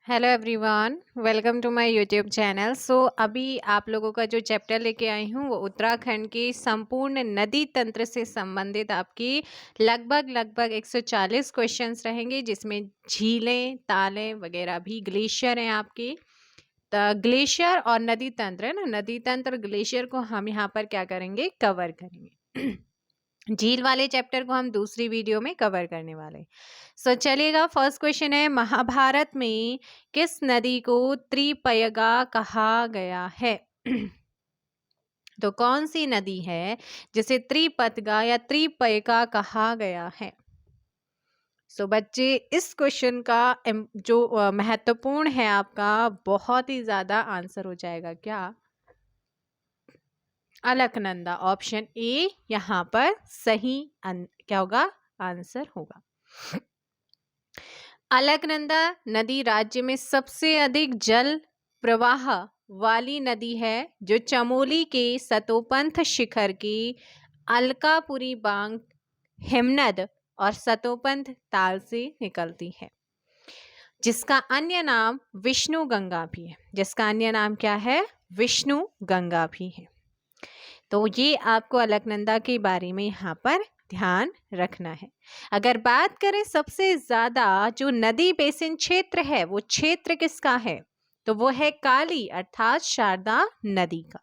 Hello everyone, welcome to my YouTube channel. अभी आप लोगों का जो चैप्टर लेके आई हूँ वो उत्तराखंड की संपूर्ण नदी तंत्र से संबंधित आपकी लगभग 140 क्वेश्चंस रहेंगे, जिसमें झीलें, तालें वगैरह भी, ग्लेशियर हैं आपके। ग्लेशियर और नदी तंत्र है ना, नदी तंत्र ग्लेशियर को हम यहाँ पर क्या करेंगे, कवर करेंगे। झील वाले चैप्टर को हम दूसरी वीडियो में कवर करने वाले हैं। चलिएगा, फर्स्ट क्वेश्चन है, महाभारत में किस नदी को त्रिपयगा कहा गया है? तो कौन सी नदी है जिसे त्रिपतगा या त्रिपयगा कहा गया है? बच्चे, इस क्वेश्चन का जो महत्वपूर्ण है आपका, बहुत ही ज्यादा आंसर हो जाएगा क्या? अलकनंदा। ऑप्शन ए यहाँ पर सही क्या होगा, आंसर होगा। अलकनंदा नदी राज्य में सबसे अधिक जल प्रवाह वाली नदी है, जो चमोली के सतोपंथ शिखर की अलकापुरी बांग, हिमनद और सतोपंथ ताल से निकलती है, जिसका अन्य नाम विष्णु गंगा भी है। जिसका अन्य नाम क्या है? विष्णु गंगा भी है। तो ये आपको अलकनंदा के बारे में यहाँ पर ध्यान रखना है। अगर बात करें सबसे ज्यादा जो नदी बेसिन क्षेत्र है, वो क्षेत्र किसका है? तो वो है काली अर्थात शारदा नदी का।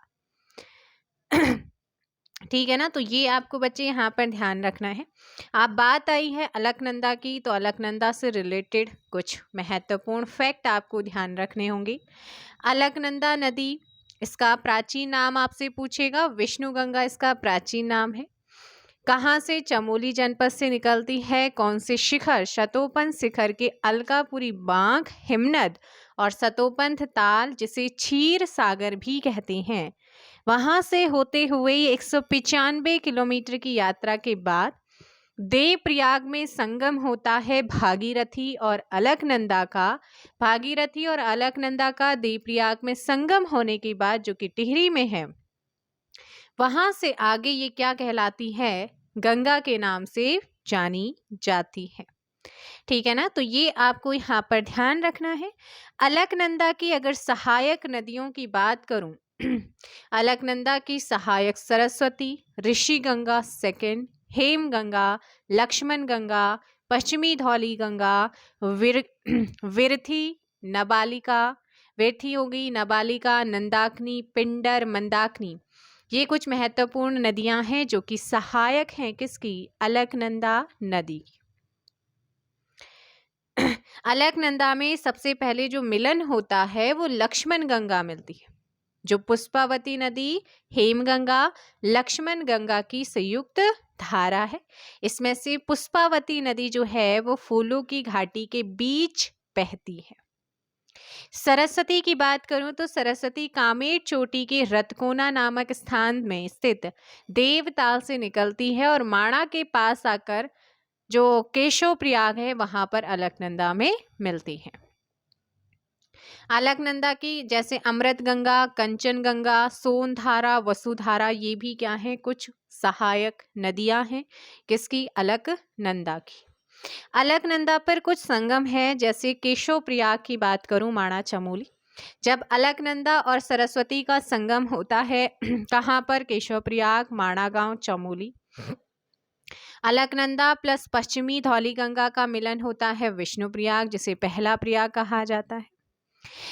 ठीक है ना, तो ये आपको बच्चे यहाँ पर ध्यान रखना है। आप बात आई है अलकनंदा की, तो अलकनंदा से रिलेटेड कुछ महत्वपूर्ण फैक्ट आपको ध्यान रखने होंगे। अलकनंदा नदी, इसका प्राचीन नाम आपसे पूछेगा, विष्णु गंगा इसका प्राचीन नाम है। कहाँ से? चमोली जनपद से निकलती है। कौन से शिखर? शतोपंथ शिखर के अलकापुरी बांग, हिमनद और सतोपंथ ताल, जिसे क्षीर सागर भी कहते हैं, वहां से होते हुए 195 किलोमीटर की यात्रा के बाद देवप्रयाग में संगम होता है भागीरथी और अलकनंदा का। भागीरथी और अलकनंदा का देवप्रयाग में संगम होने के बाद, जो कि टिहरी में है, वहां से आगे ये क्या कहलाती है? गंगा के नाम से जानी जाती है। ठीक है ना, तो ये आपको यहाँ पर ध्यान रखना है। अलकनंदा की अगर सहायक नदियों की बात करूं, अलकनंदा की सहायक सरस्वती, ऋषि गंगा सेकंड, हेम गंगा, लक्ष्मण गंगा, पश्चिमी धौली गंगा, विरथी, नबालिका, विरथी होगी, नबालिका, नंदाकनी, पिंडर, मंदाकिनी, ये कुछ महत्वपूर्ण नदियां हैं जो कि सहायक हैं किसकी? अलकनंदा नदी की। अलकनंदा में सबसे पहले जो मिलन होता है वो लक्ष्मण गंगा मिलती है, जो पुष्पावती नदी, हेमगंगा, लक्ष्मण गंगा की संयुक्त धारा है। इसमें से पुष्पावती नदी जो है वो फूलों की घाटी के बीच बहती है। सरस्वती की बात करूं तो सरस्वती कामेट चोटी के रतकोना नामक स्थान में स्थित देवताल से निकलती है और माणा के पास आकर जो केशव प्रयाग है वहां पर अलकनंदा में मिलती है। अलकनंदा की जैसे अमृत गंगा, कंचन गंगा, सोनधारा, वसुधारा, ये भी क्या है? कुछ सहायक नदियां हैं किसकी? अलकनंदा की। अलकनंदा पर कुछ संगम है, जैसे केशव प्रयाग की बात करूं, माणा चमोली। जब अलकनंदा और सरस्वती का संगम होता है कहाँ पर? केशव प्रयाग, माणा गांव, चमोली। अलकनंदा प्लस पश्चिमी धौली गंगा का मिलन होता है विष्णु प्रयाग, जिसे पहला प्रयाग कहा जाता है।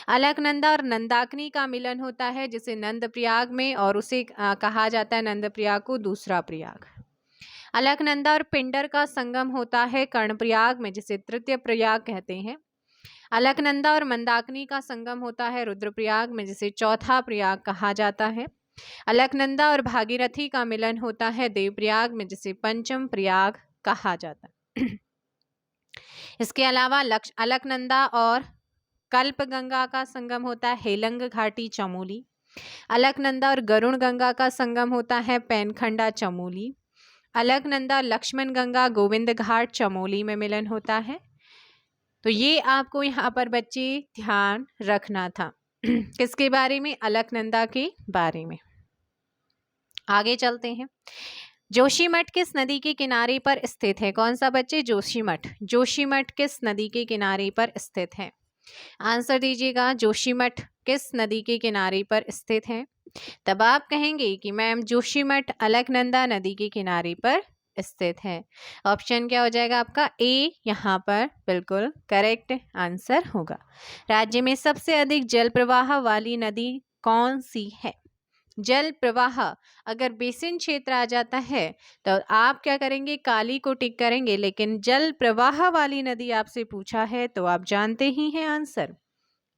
अलकनंदा और नंदाकिनी का मिलन होता है, जिसे नंद प्रयाग में, और उसे कहा जाता है नंद प्रयाग को दूसरा प्रयाग। अलकनंदा और पिंडर का संगम होता है कर्णप्रयाग में, जिसे तृतीय प्रयाग कहते हैं। अलकनंदा और मंदाकिनी का संगम होता है रुद्रप्रयाग में, जिसे चौथा प्रयाग कहा जाता है। अलकनंदा और भागीरथी का मिलन होता है देवप्रयाग में, जिसे पंचम प्रयाग कहा जाता है। इसके अलावा अलकनंदा और कल्पगंगा का संगम होता है हेलंग घाटी, चमोली। अलकनंदा और गरुण गंगा का संगम होता है पैनखंडा, चमोली। अलकनंदा लक्ष्मण गंगा गोविंद घाट, चमोली में मिलन होता है। तो ये आपको यहाँ पर बच्चे ध्यान रखना था। किसके बारे में? अलकनंदा के बारे में। आगे चलते हैं। जोशीमठ किस नदी के किनारे पर स्थित है? कौन सा बच्चे? जोशीमठ। जोशीमठ किस नदी के किनारे पर स्थित है? आंसर दीजिएगा। जोशीमठ किस नदी के किनारे पर स्थित है? तब आप कहेंगे कि मैम जोशीमठ अलकनंदा नदी के किनारे पर स्थित है। ऑप्शन क्या हो जाएगा आपका? ए यहाँ पर बिल्कुल करेक्ट आंसर होगा। राज्य में सबसे अधिक जल प्रवाह वाली नदी कौन सी है? जल प्रवाह अगर बेसिन क्षेत्र आ जाता है तो आप क्या करेंगे? काली को टिक करेंगे, लेकिन जल प्रवाह वाली नदी आपसे पूछा है तो आप जानते ही हैं आंसर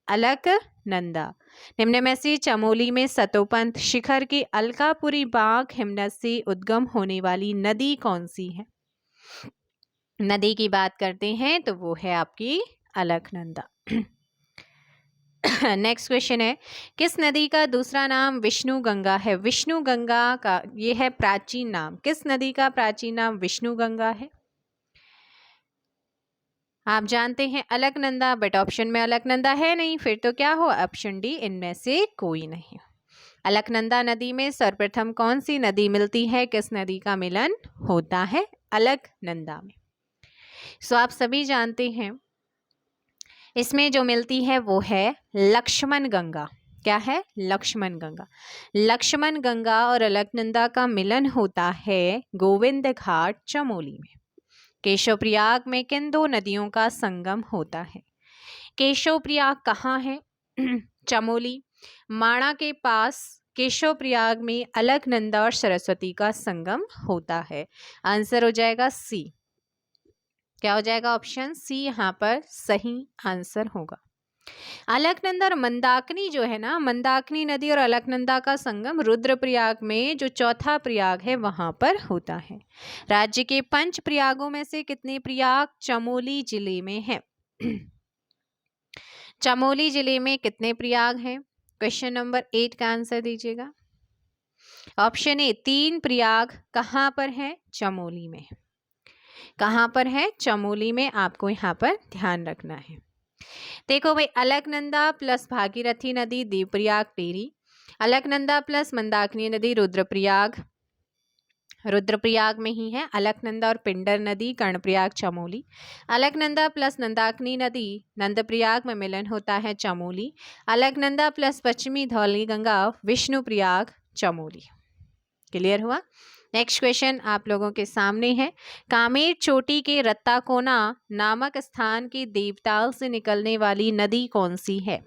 अलकनंदा। निम्न में से चमोली में सतोपंथ शिखर के अलकापुरी बाग हिमनद से उद्गम होने वाली नदी कौन सी है? नदी की बात करते हैं तो वो है आपकी अलकनंदा। नेक्स्ट क्वेश्चन है, किस नदी का दूसरा नाम विष्णु गंगा है? विष्णु गंगा का ये है प्राचीन नाम। किस नदी का प्राचीन नाम विष्णु गंगा है? आप जानते हैं अलकनंदा, बट ऑप्शन में अलकनंदा है नहीं, फिर तो क्या हो? ऑप्शन डी इनमें से कोई नहीं। अलकनंदा नदी में सर्वप्रथम कौन सी नदी मिलती है? किस नदी का मिलन होता है अलकनंदा में? सो आप सभी जानते हैं इसमें जो मिलती है वो है लक्ष्मण गंगा। क्या है? लक्ष्मण गंगा। लक्ष्मण गंगा और अलकनंदा का मिलन होता है गोविंद घाट चमोली में। केशव प्रयाग में किन दो नदियों का संगम होता है? केशव प्रयाग कहाँ है? चमोली। माणा के पास केशव प्रयाग में अलकनंदा और सरस्वती का संगम होता है। आंसर हो जाएगा सी। क्या हो जाएगा? ऑप्शन सी यहाँ पर सही आंसर होगा। अलकनंदा और मंदाकिनी जो है ना, मंदाकिनी नदी और अलकनंदा का संगम रुद्रप्रयाग में जो चौथा प्रयाग है वहां पर होता है। राज्य के 5 प्रयागों में से कितने प्रयाग चमोली जिले में है? चमोली जिले में कितने प्रयाग हैं? क्वेश्चन नंबर 8 का आंसर दीजिएगा। ऑप्शन ए 3 प्रयाग कहाँ पर है? चमोली में। कहाँ पर है? चमोली में। आपको यहाँ पर ध्यान रखना है। देखो भाई, अलकनंदा प्लस भागीरथी नदी देवप्रयाग टेरी, अलकनंदा प्लस मंदाकिनी नदी रुद्रप्रयाग, रुद्रप्रयाग में ही है। अलकनंदा और पिंडर नदी कर्णप्रयाग चमोली, अलकनंदा प्लस नंदाकिनी नदी नंदप्रयाग में मिलन होता है चमोली, अलकनंदा प्लस पश्चिमी धौली गंगा विष्णुप्रयाग चमोली। क्लियर हुआ? नेक्स्ट क्वेश्चन आप लोगों के सामने है, कामेर चोटी के रत्ताकोना नामक स्थान की देवताल से निकलने वाली नदी कौन सी है?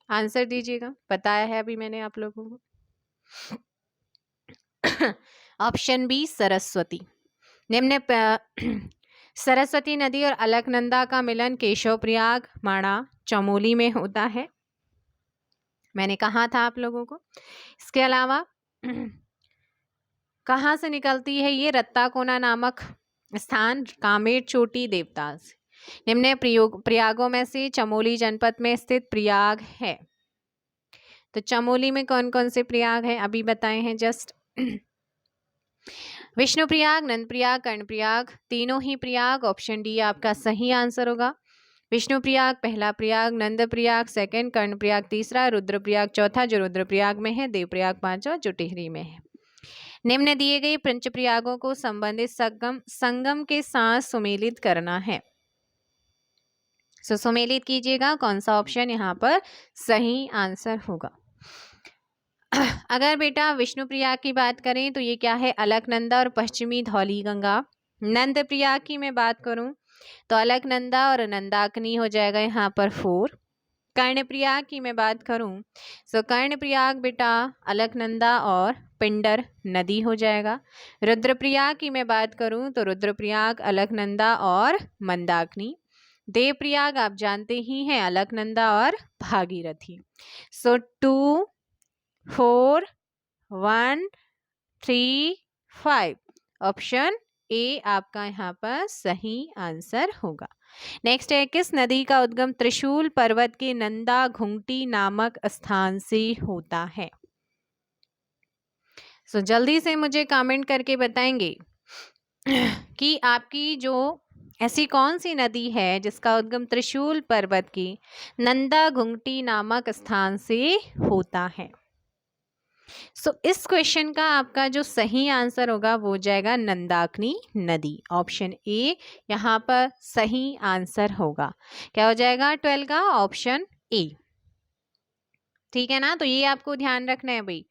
आंसर दीजिएगा। बताया है अभी मैंने आप लोगों को। Option B Saraswati. निम्न सरस्वती नदी और अलकनंदा का मिलन केशव प्रयाग माणा चमोली में होता है। मैंने कहा था आप लोगों को। इसके अलावा कहाँ से निकलती है ये? रत्ताकोना नामक स्थान कामेर चोटी देवताल से। निम्न प्रयागों में से चमोली जनपद में स्थित प्रयाग है। तो चमोली में कौन कौन से प्रयाग हैं अभी बताए हैं जस्ट। विष्णु प्रयाग, नंद प्रयाग, कर्ण प्रयाग, तीनों ही प्रयाग। ऑप्शन डी आपका सही आंसर होगा। विष्णु प्रयाग पहला प्रयाग, नंद प्रयाग सेकंड, कर्ण प्रयाग तीसरा, रुद्रप्रयाग चौथा जो रुद्रप्रयाग में है, देवप्रयाग पांचवा जो टिहरी में है। निम्न दिए गए पंच प्रयागों को संबंधित संगम के साथ सुमेलित करना है। सुमेलित कीजिएगा। कौन सा ऑप्शन यहाँ पर सही आंसर होगा? अगर बेटा विष्णु प्रयाग की बात करें तो ये क्या है? अलकनंदा और पश्चिमी धौली गंगा। नंद प्रयाग की मैं बात करूं तो अलकनंदा और नंदाकिनी हो जाएगा यहाँ पर 4। कर्ण प्रयाग की मैं बात करूं तो कर्ण प्रयाग बेटा अलकनंदा और पिंडर नदी हो जाएगा। रुद्रप्रयाग की मैं बात करूं तो रुद्रप्रयाग अलकनंदा और मंदाकिनी। देवप्रयाग आप जानते ही हैं अलकनंदा और भागीरथी। सो 2 4 1 3 5 ऑप्शन ए आपका यहाँ पर सही आंसर होगा। नेक्स्ट है, किस नदी का उद्गम त्रिशूल पर्वत के नंदा घुंगटी नामक स्थान से होता है? सो जल्दी से मुझे कमेंट करके बताएंगे कि आपकी जो ऐसी कौन सी नदी है जिसका उद्गम त्रिशूल पर्वत की नंदा घुंगटी नामक स्थान से होता है। इस क्वेश्चन का आपका जो सही आंसर होगा वो हो जाएगा नंदाकिनी नदी। ऑप्शन ए यहाँ पर सही आंसर होगा। क्या हो जाएगा 12 का? Option A. ठीक है ना, तो ये आपको ध्यान रखना है भाई।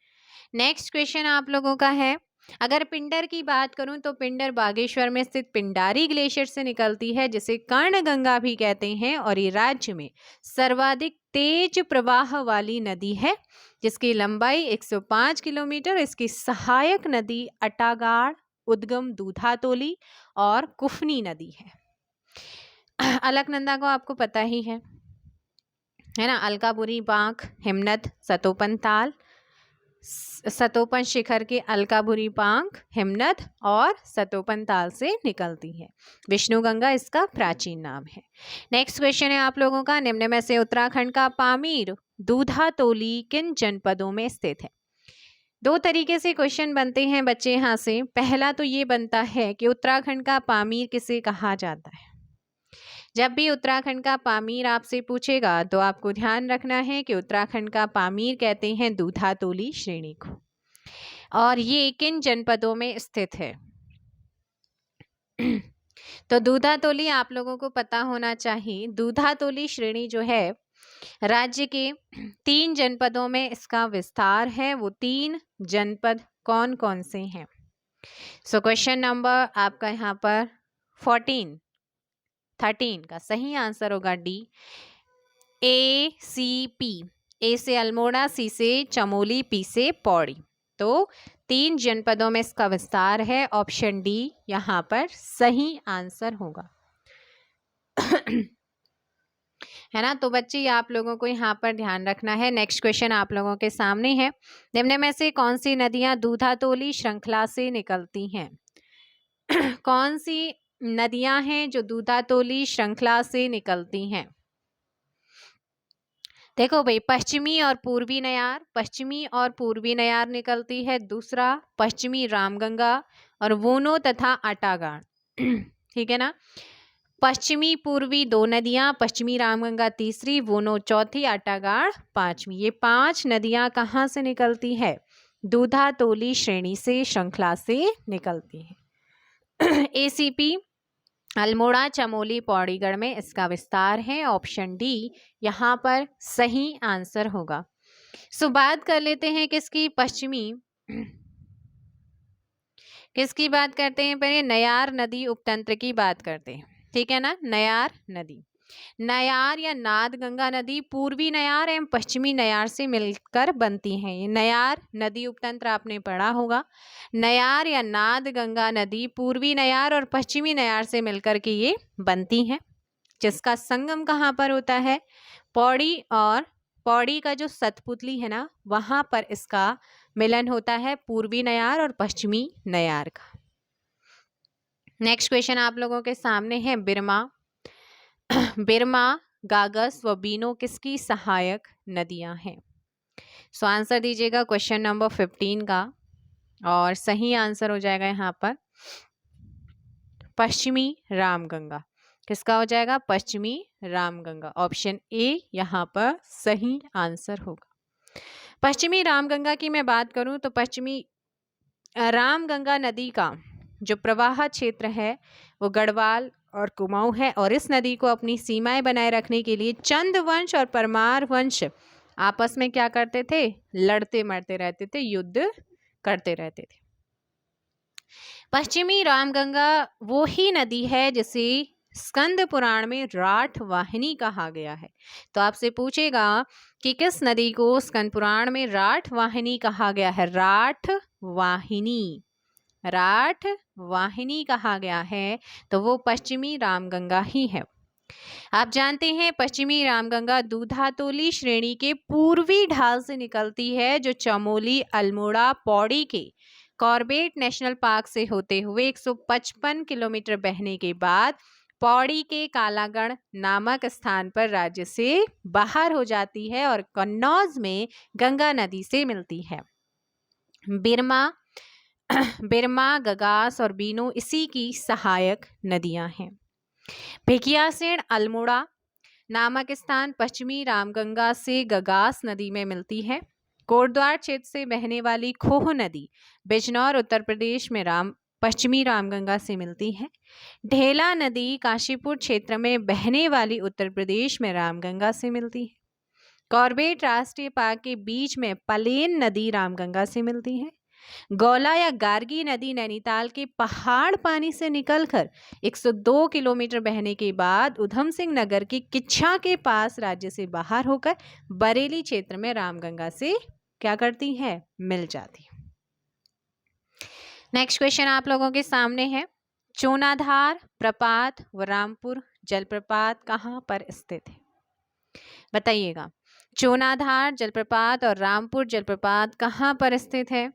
नेक्स्ट क्वेश्चन आप लोगों का है, अगर पिंडर की बात करूं तो पिंडर बागेश्वर में स्थित पिंडारी ग्लेशियर से निकलती है, जिसे कर्णगंगा भी कहते हैं, और ये राज्य में सर्वाधिक तेज प्रवाह वाली नदी है, जिसकी लंबाई 105 किलोमीटर। इसकी सहायक नदी अटागाड़, उद्गम दूधातोली और कुफनी नदी है। अलकनंदा को आपको पता ही है ना, अलकापुरी बांक, हिमनद, सतोपन ताल, सतोपन शिखर के अलकापुरी पांक, हिमनद और सतोपन ताल से निकलती है। विष्णु गंगा इसका प्राचीन नाम है। नेक्स्ट क्वेश्चन है आप लोगों का, निम्न में से उत्तराखंड का पामीर दूधातोली किन जनपदों में स्थित है? दो तरीके से क्वेश्चन बनते हैं बच्चे यहाँ से। पहला तो ये बनता है कि उत्तराखंड का पामीर किसे कहा जाता है। जब भी उत्तराखंड का पामीर आपसे पूछेगा तो आपको ध्यान रखना है कि उत्तराखंड का पामीर कहते हैं दूधातोली श्रेणी को, और ये किन जनपदों में स्थित है। तो दूधातोली आप लोगों को पता होना चाहिए। दूधातोली श्रेणी जो है राज्य के 3 जनपदों में इसका विस्तार है। वो 3 जनपद कौन कौन से हैं? क्वेश्चन नंबर आपका यहाँ पर 13 का सही आंसर होगा डी, ए सी पी। ए से अल्मोड़ा, सी से चमोली, पी से पौड़ी। तो 3 जनपदों में इसका विस्तार है। ऑप्शन डी यहाँ पर सही आंसर होगा। है ना, तो बच्चे आप लोगों को यहाँ पर ध्यान रखना है। नेक्स्ट क्वेश्चन आप लोगों के सामने है, निम्न में से कौन सी नदियां दूधातोली श्रृंखला से निकलती हैं? कौन सी नदियां हैं जो दूधातोली श्रृंखला से निकलती हैं? देखो भाई, पश्चिमी और पूर्वी नयार, पश्चिमी और पूर्वी नयार निकलती है। दूसरा पश्चिमी रामगंगा और वोनो तथा अटागाड़। ठीक है ना, पश्चिमी पूर्वी 2 नदियां, पश्चिमी रामगंगा तीसरी, वोनो चौथी, अटागाड़ पांचवी। ये 5 नदियां कहाँ से निकलती है? दूधातोली श्रेणी से, श्रृंखला से निकलती है। एसीपी अल्मोड़ा, चमोली, पौड़ीगढ़ में इसका विस्तार है। ऑप्शन डी यहाँ पर सही आंसर होगा। बात कर लेते हैं किसकी? पश्चिमी, किसकी बात करते हैं? पहले नयार नदी उपतंत्र की बात करते हैं। ठीक है ना, नयार नदी, नयार या नाद गंगा नदी पूर्वी नयार एवं पश्चिमी नयार से मिलकर बनती हैं। ये नयार नदी उपतंत्र आपने पढ़ा होगा। नयार या नाद गंगा नदी पूर्वी नयार और पश्चिमी नयार से मिलकर के ये बनती हैं, जिसका संगम कहाँ पर होता है? पौड़ी, और पौड़ी का जो सतपुतली है ना, वहां पर इसका मिलन होता है, पूर्वी नयार और पश्चिमी नयार का। नेक्स्ट क्वेश्चन आप लोगों के सामने है, बिरमा, बिरमा, गागस व बीनो किसकी सहायक नदियां हैं? आंसर दीजिएगा क्वेश्चन नंबर 15 का, और सही आंसर हो जाएगा यहाँ पर पश्चिमी रामगंगा। किसका हो जाएगा? पश्चिमी रामगंगा। ऑप्शन ए यहाँ पर सही आंसर होगा। पश्चिमी रामगंगा की मैं बात करूं तो पश्चिमी रामगंगा नदी का जो प्रवाह क्षेत्र है वो गढ़वाल और कुमाऊं है, और इस नदी को अपनी सीमाएं बनाए रखने के लिए चंद वंश और परमार वंश आपस में क्या करते थे? लड़ते मरते रहते थे, युद्ध करते रहते थे। पश्चिमी रामगंगा वो ही नदी है जिसे स्कंद पुराण में राठ वाहिनी कहा गया है। तो आपसे पूछेगा कि किस नदी को स्कंद पुराण में राठ वाहिनी कहा गया है? राठ वाहिनी, राठ वाहिनी कहा गया है, तो वो पश्चिमी रामगंगा ही है। आप जानते हैं पश्चिमी रामगंगा दूधातोली श्रेणी के पूर्वी ढाल से निकलती है, जो चमोली, अल्मोड़ा, पौड़ी के कॉर्बेट नेशनल पार्क से होते हुए 155 किलोमीटर बहने के बाद पौड़ी के कालागढ़ नामक स्थान पर राज्य से बाहर हो जाती है और कन्नौज में गंगा नदी से मिलती है। बिरमा, बिरमा, गगास और बीनो इसी की सहायक नदियां हैं। भिकियासेन अल्मोड़ा नामक स्थान पश्चिमी रामगंगा से गगास नदी में मिलती है। कोटद्वार क्षेत्र से बहने वाली खोह नदी बिजनौर उत्तर प्रदेश में पश्चिमी रामगंगा से मिलती है। ढेला नदी काशीपुर क्षेत्र में बहने वाली उत्तर प्रदेश में रामगंगा से मिलती है। कॉर्बेट राष्ट्रीय पार्क के बीच में पलेन नदी रामगंगा से मिलती है। गौला या गार्गी नदी नैनीताल के पहाड़ पानी से निकलकर 102 किलोमीटर बहने के बाद उधम सिंह नगर की किच्छा के पास राज्य से बाहर होकर बरेली क्षेत्र में रामगंगा से क्या करती है, मिल जाती। नेक्स्ट क्वेश्चन आप लोगों के सामने है, चोनाधार प्रपात व रामपुर जलप्रपात कहाँ पर स्थित है? बताइएगा, चोनाधार जलप्रपात और रामपुर जलप्रपात कहाँ पर स्थित है?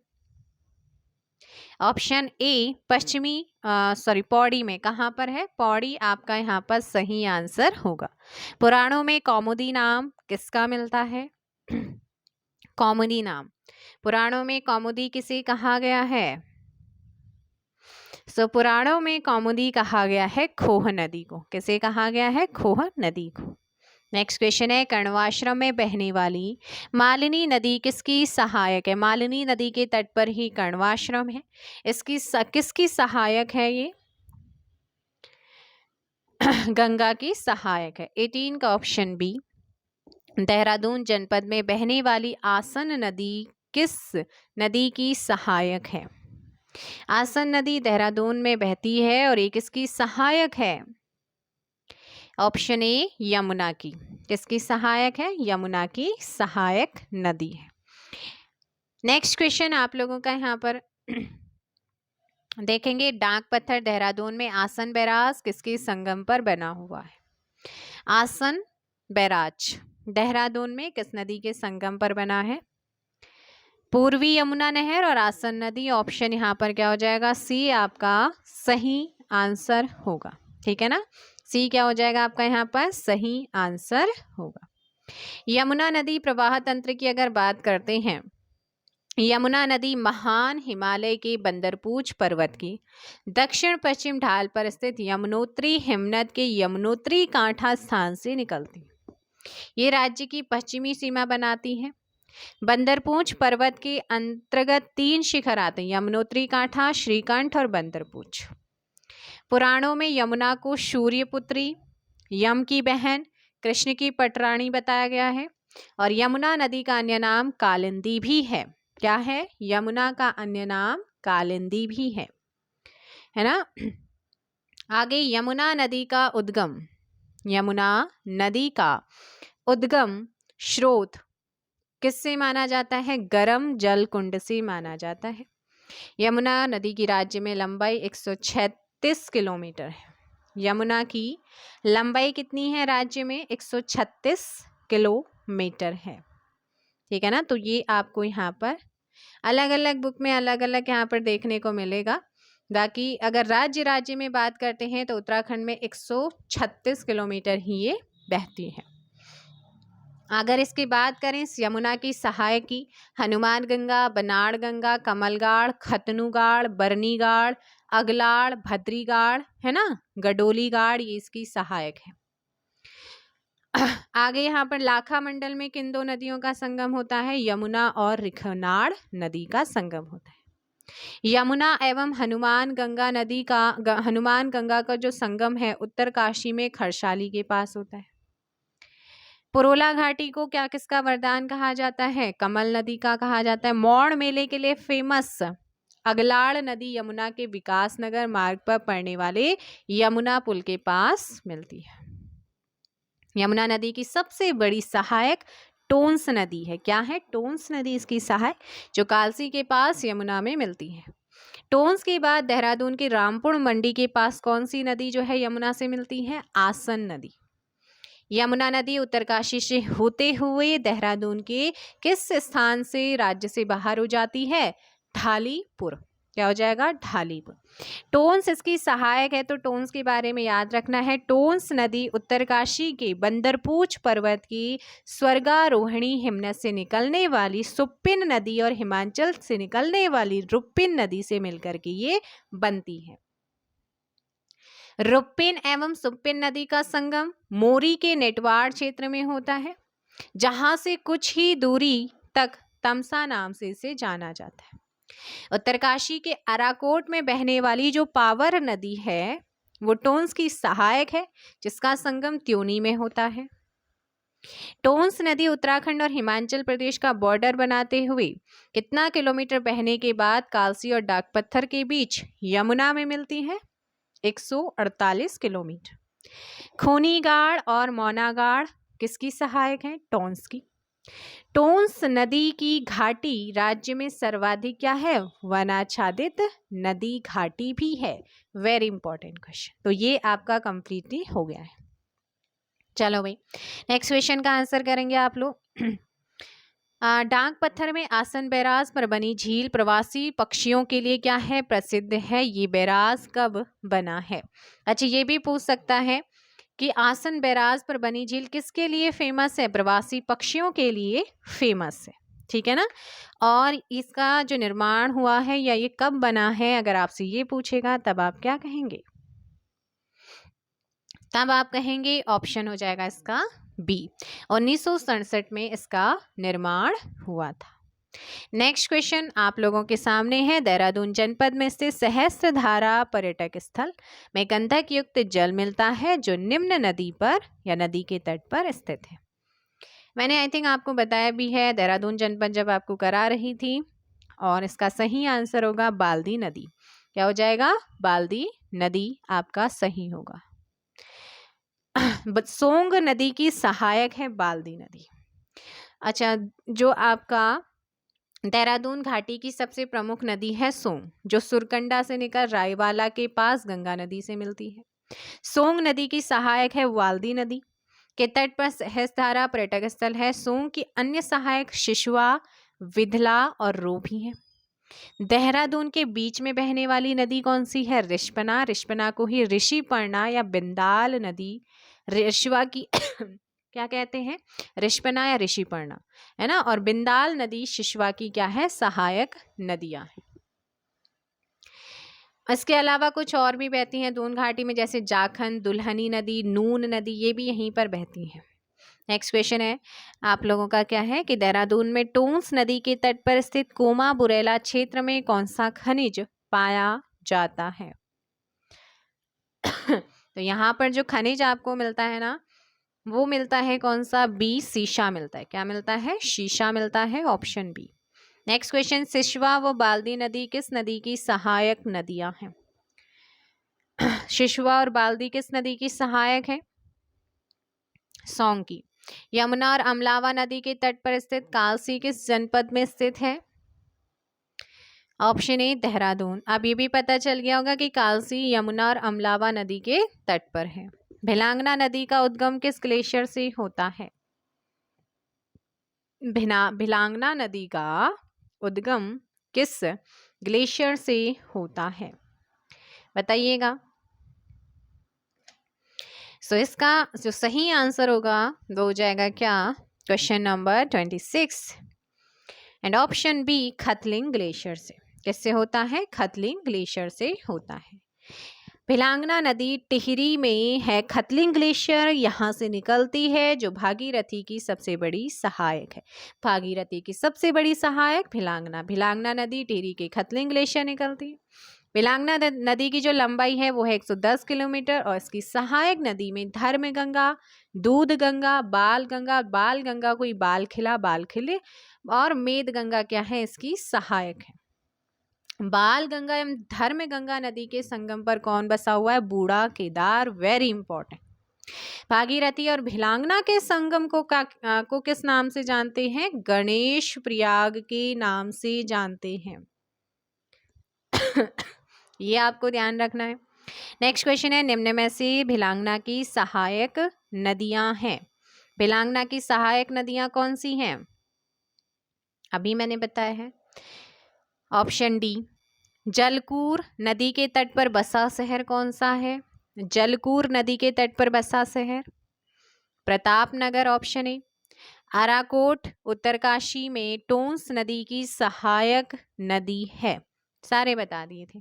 ऑप्शन ए पौड़ी में। कहाँ पर है? पौड़ी आपका यहाँ पर सही आंसर होगा। पुराणों में कौमुदी नाम किसका मिलता है? कौमुदी नाम, पुराणों में कौमुदी किसे कहा गया है? पुराणों में कौमुदी कहा गया है खोह नदी को। किसे कहा गया है? खोह नदी को। नेक्स्ट क्वेश्चन है, कण्वाश्रम में बहने वाली मालिनी नदी किसकी सहायक है? मालिनी नदी के तट पर ही कण्वाश्रम है, किसकी सहायक है ये? गंगा की सहायक है। 18 का ऑप्शन बी। देहरादून जनपद में बहने वाली आसन नदी किस नदी की सहायक है? आसन नदी देहरादून में बहती है और ये किसकी सहायक है? ऑप्शन ए यमुना की। किसकी सहायक है? यमुना की सहायक नदी है। नेक्स्ट क्वेश्चन आप लोगों का यहाँ पर देखेंगे, डाक पत्थर देहरादून में आसन बैराज किसके संगम पर बना हुआ है? आसन बैराज देहरादून में किस नदी के संगम पर बना है? पूर्वी यमुना नहर और आसन नदी। ऑप्शन यहाँ पर क्या हो जाएगा? सी आपका सही आंसर होगा। ठीक है ना, सी क्या हो जाएगा आपका यहाँ पर सही आंसर होगा। यमुना नदी प्रवाह तंत्र की अगर बात करते हैं, यमुना नदी महान हिमालय के बंदरपूछ पर्वत की दक्षिण पश्चिम ढाल पर स्थित यमुनोत्री हिमनद के यमुनोत्री कांठा स्थान से निकलती है। ये राज्य की पश्चिमी सीमा बनाती है। बंदरपूछ पर्वत के अंतर्गत 3 शिखर आते हैं, यमुनोत्री कांठा, श्रीकंठ और बंदरपूछ। पुराणों में यमुना को सूर्यपुत्री, यम की बहन, कृष्ण की पटरानी बताया गया है और यमुना नदी का अन्य नाम कालिंदी भी है। क्या है? यमुना का अन्य नाम कालिंदी भी है ना। आगे, यमुना नदी का उद्गम स्रोत किससे माना जाता है? गर्म जल कुंड से माना जाता है। यमुना नदी की राज्य में लंबाई 136 किलोमीटर है। यमुना की लंबाई कितनी है राज्य में? 136 किलोमीटर है। ठीक है ना, तो ये आपको यहाँ पर अलग अलग बुक में अलग अलग यहाँ पर देखने को मिलेगा। बाकी अगर राज्य में बात करते हैं तो उत्तराखंड में 136 किलोमीटर ही ये बहती है। अगर इसकी बात करें यमुना की सहायक की, हनुमान गंगा, बनाड़ गंगा, कमलगाड़, खतनुगाड़, बरनीगाड़, अगलाड़, भद्रीगाड़ है ना, गडोली गाड़, ये इसकी सहायक है। आगे यहाँ पर लाखा मंडल में किन 2 नदियों का संगम होता है? यमुना और रिखनाड़ नदी का संगम होता है। यमुना एवं हनुमान गंगा का जो संगम है उत्तरकाशी में खरसाली के पास होता है। पुरोला घाटी को किसका वरदान कहा जाता है? कमल नदी का कहा जाता है। मौड़ मेले के लिए फेमस अगलाड़ नदी यमुना के विकास नगर मार्ग पर पड़ने वाले यमुना पुल के पास मिलती है। यमुना नदी की सबसे बड़ी सहायक टोंस नदी है। क्या है? टोंस नदी इसकी सहायक, जो कालसी के पास यमुना में मिलती है। टोंस के बाद देहरादून के रामपुर मंडी के पास कौन सी नदी जो है यमुना से मिलती है? आसन नदी। यमुना नदी उत्तरकाशी से होते हुए देहरादून के किस स्थान से राज्य से बाहर हो जाती है? ढालीपुर। क्या हो जाएगा? ढालीपुर। टोंस इसकी सहायक है, तो टोंस के बारे में याद रखना है। टोंस नदी उत्तरकाशी के बंदरपूछ पर्वत की स्वर्गारोहिणी हिमनद से निकलने वाली सुप्पिन नदी और हिमाचल से निकलने वाली रुप्पिन नदी से मिलकर के ये बनती है। रुप्पिन एवं सुप्पिन नदी का संगम मोरी के नेटवाड़ क्षेत्र में होता है, जहां से कुछ ही दूरी तक तमसा नाम से इसे जाना जाता है। उत्तरकाशी के अराकोट में बहने वाली जो पावर नदी है वो टोंस की सहायक है, जिसका संगम त्योनी में होता है। टोंस नदी उत्तराखंड और हिमाचल प्रदेश का बॉर्डर बनाते हुए कितना किलोमीटर बहने के बाद कालसी और डाकपत्थर के बीच यमुना में मिलती है? 148 किलोमीटर। खूनीगाड़ और मौनागाड़ किसकी सहायक है? टोंस की। टोंस नदी की घाटी राज्य में सर्वाधिक क्या है? वनाच्छादित नदी घाटी भी है। Very important question. तो ये आपका कंप्लीटली हो गया है। चलो भाई, नेक्स्ट क्वेश्चन का आंसर करेंगे आप लोग। डाक पत्थर में आसन बैराज पर बनी झील प्रवासी पक्षियों के लिए क्या है? प्रसिद्ध है। ये बैराज कब बना है? अच्छा, ये भी पूछ सकता है कि आसन बैराज पर बनी झील किसके लिए फेमस है? प्रवासी पक्षियों के लिए फेमस है, ठीक है ना। और इसका जो निर्माण हुआ है या ये कब बना है, अगर आपसे ये पूछेगा तब आप क्या कहेंगे? तब आप कहेंगे ऑप्शन हो जाएगा इसका बी, 1967 में इसका निर्माण हुआ था। नेक्स्ट क्वेश्चन आप लोगों के सामने है। देहरादून जनपद में स्थित सहस्त्रधारा पर्यटक स्थल में गंधक युक्त जल मिलता है जो निम्न नदी पर या नदी के तट पर स्थित है। मैंने आई थिंक आपको बताया भी है देहरादून जनपद जब आपको करा रही थी, और इसका सही आंसर होगा बाल्दी नदी। क्या हो जाएगा? बाल्दी नदी आपका सही होगा। सोंग नदी की सहायक है बाल्दी नदी। अच्छा, जो आपका देहरादून घाटी की सबसे प्रमुख नदी है सोंग, जो सुरकंडा से निकल रायवाला के पास गंगा नदी से मिलती है। सोंग नदी की सहायक है वाल्दी नदी के तट पर सहस्त्रधारा पर्यटक स्थल है। सोंग की अन्य सहायक शिशुआ, विधला और रोभी है। देहरादून के बीच में बहने वाली नदी कौन सी है? रिस्पना। रिस्पना को ही ऋषिपर्णा या बिंदाल नदी, रिश्वा की क्या कहते हैं? रिस्पना या ऋषिपर्णा, है ना। और बिंदाल नदी शिशवा की क्या है? सहायक नदियां हैं। इसके अलावा कुछ और भी बहती हैं दून घाटी में, जैसे जाखन, दुल्हनी नदी, नून नदी, ये भी यहीं पर बहती हैं। नेक्स्ट क्वेश्चन है आप लोगों का क्या है कि देहरादून में टोंस नदी के तट पर स्थित कोमा बुरेला क्षेत्र में कौन सा खनिज पाया जाता है? तो यहाँ पर जो खनिज आपको मिलता है ना, वो मिलता है कौन सा? बी, शीशा मिलता है। क्या मिलता है? शीशा मिलता है, ऑप्शन बी। नेक्स्ट क्वेश्चन, सिशवा व बाल्दी नदी किस नदी की सहायक नदियां हैं? शिशवा और बाल्दी किस नदी की सहायक है? सोंग की। यमुना और अमलावा नदी के तट पर स्थित कालसी किस जनपद में स्थित है? Option A, Dehradun. अब ये भी पता चल गया होगा कि कालसी यमुना और अमलावा नदी के तट पर है। भिलांगना नदी का उद्गम किस ग्लेशियर से होता है? भिलांगना नदी का उद्गम किस ग्लेशियर से होता है? बताइएगा। सो इसका जो सही आंसर होगा वो हो जाएगा क्या? Question number 26 and option B, Khatling glacier से। किससे होता है? खतलिंग ग्लेशियर से होता है। भिलांगना नदी टिहरी में है। खतलिंग ग्लेशियर यहाँ से निकलती है, जो भागीरथी की सबसे बड़ी सहायक है। भागीरथी की सबसे बड़ी सहायक भिलांगना नदी टिहरी के खतलिंग ग्लेशियर निकलती है। भिलांगना नदी की जो लंबाई है वो है 110 किलोमीटर और इसकी सहायक नदी में धर्म गंगा, दूध गंगा, बाल गंगा, बाल गंगा कोई बाल खिला बाल खिले, और मेद गंगा क्या है? इसकी सहायक है। बाल गंगा एवं धर्म गंगा नदी के संगम पर कौन बसा हुआ है? बूढ़ा केदार। Very important. भागीरथी और भिलांगना के संगम को किस नाम से जानते हैं? गणेश प्रयाग के नाम से जानते हैं। ये आपको ध्यान रखना है। नेक्स्ट क्वेश्चन है, निम्न में से भिलांगना की सहायक नदियां हैं। भिलांगना की सहायक नदियां कौन सी हैं? अभी मैंने बताया है। ऑप्शन डी, जलकूर नदी के तट पर बसा शहर कौन सा है? जलकूर नदी के तट पर बसा शहर प्रतापनगर, ऑप्शन ए। अराकोट उत्तरकाशी में टोंस नदी की सहायक नदी है, सारे बता दिए थे।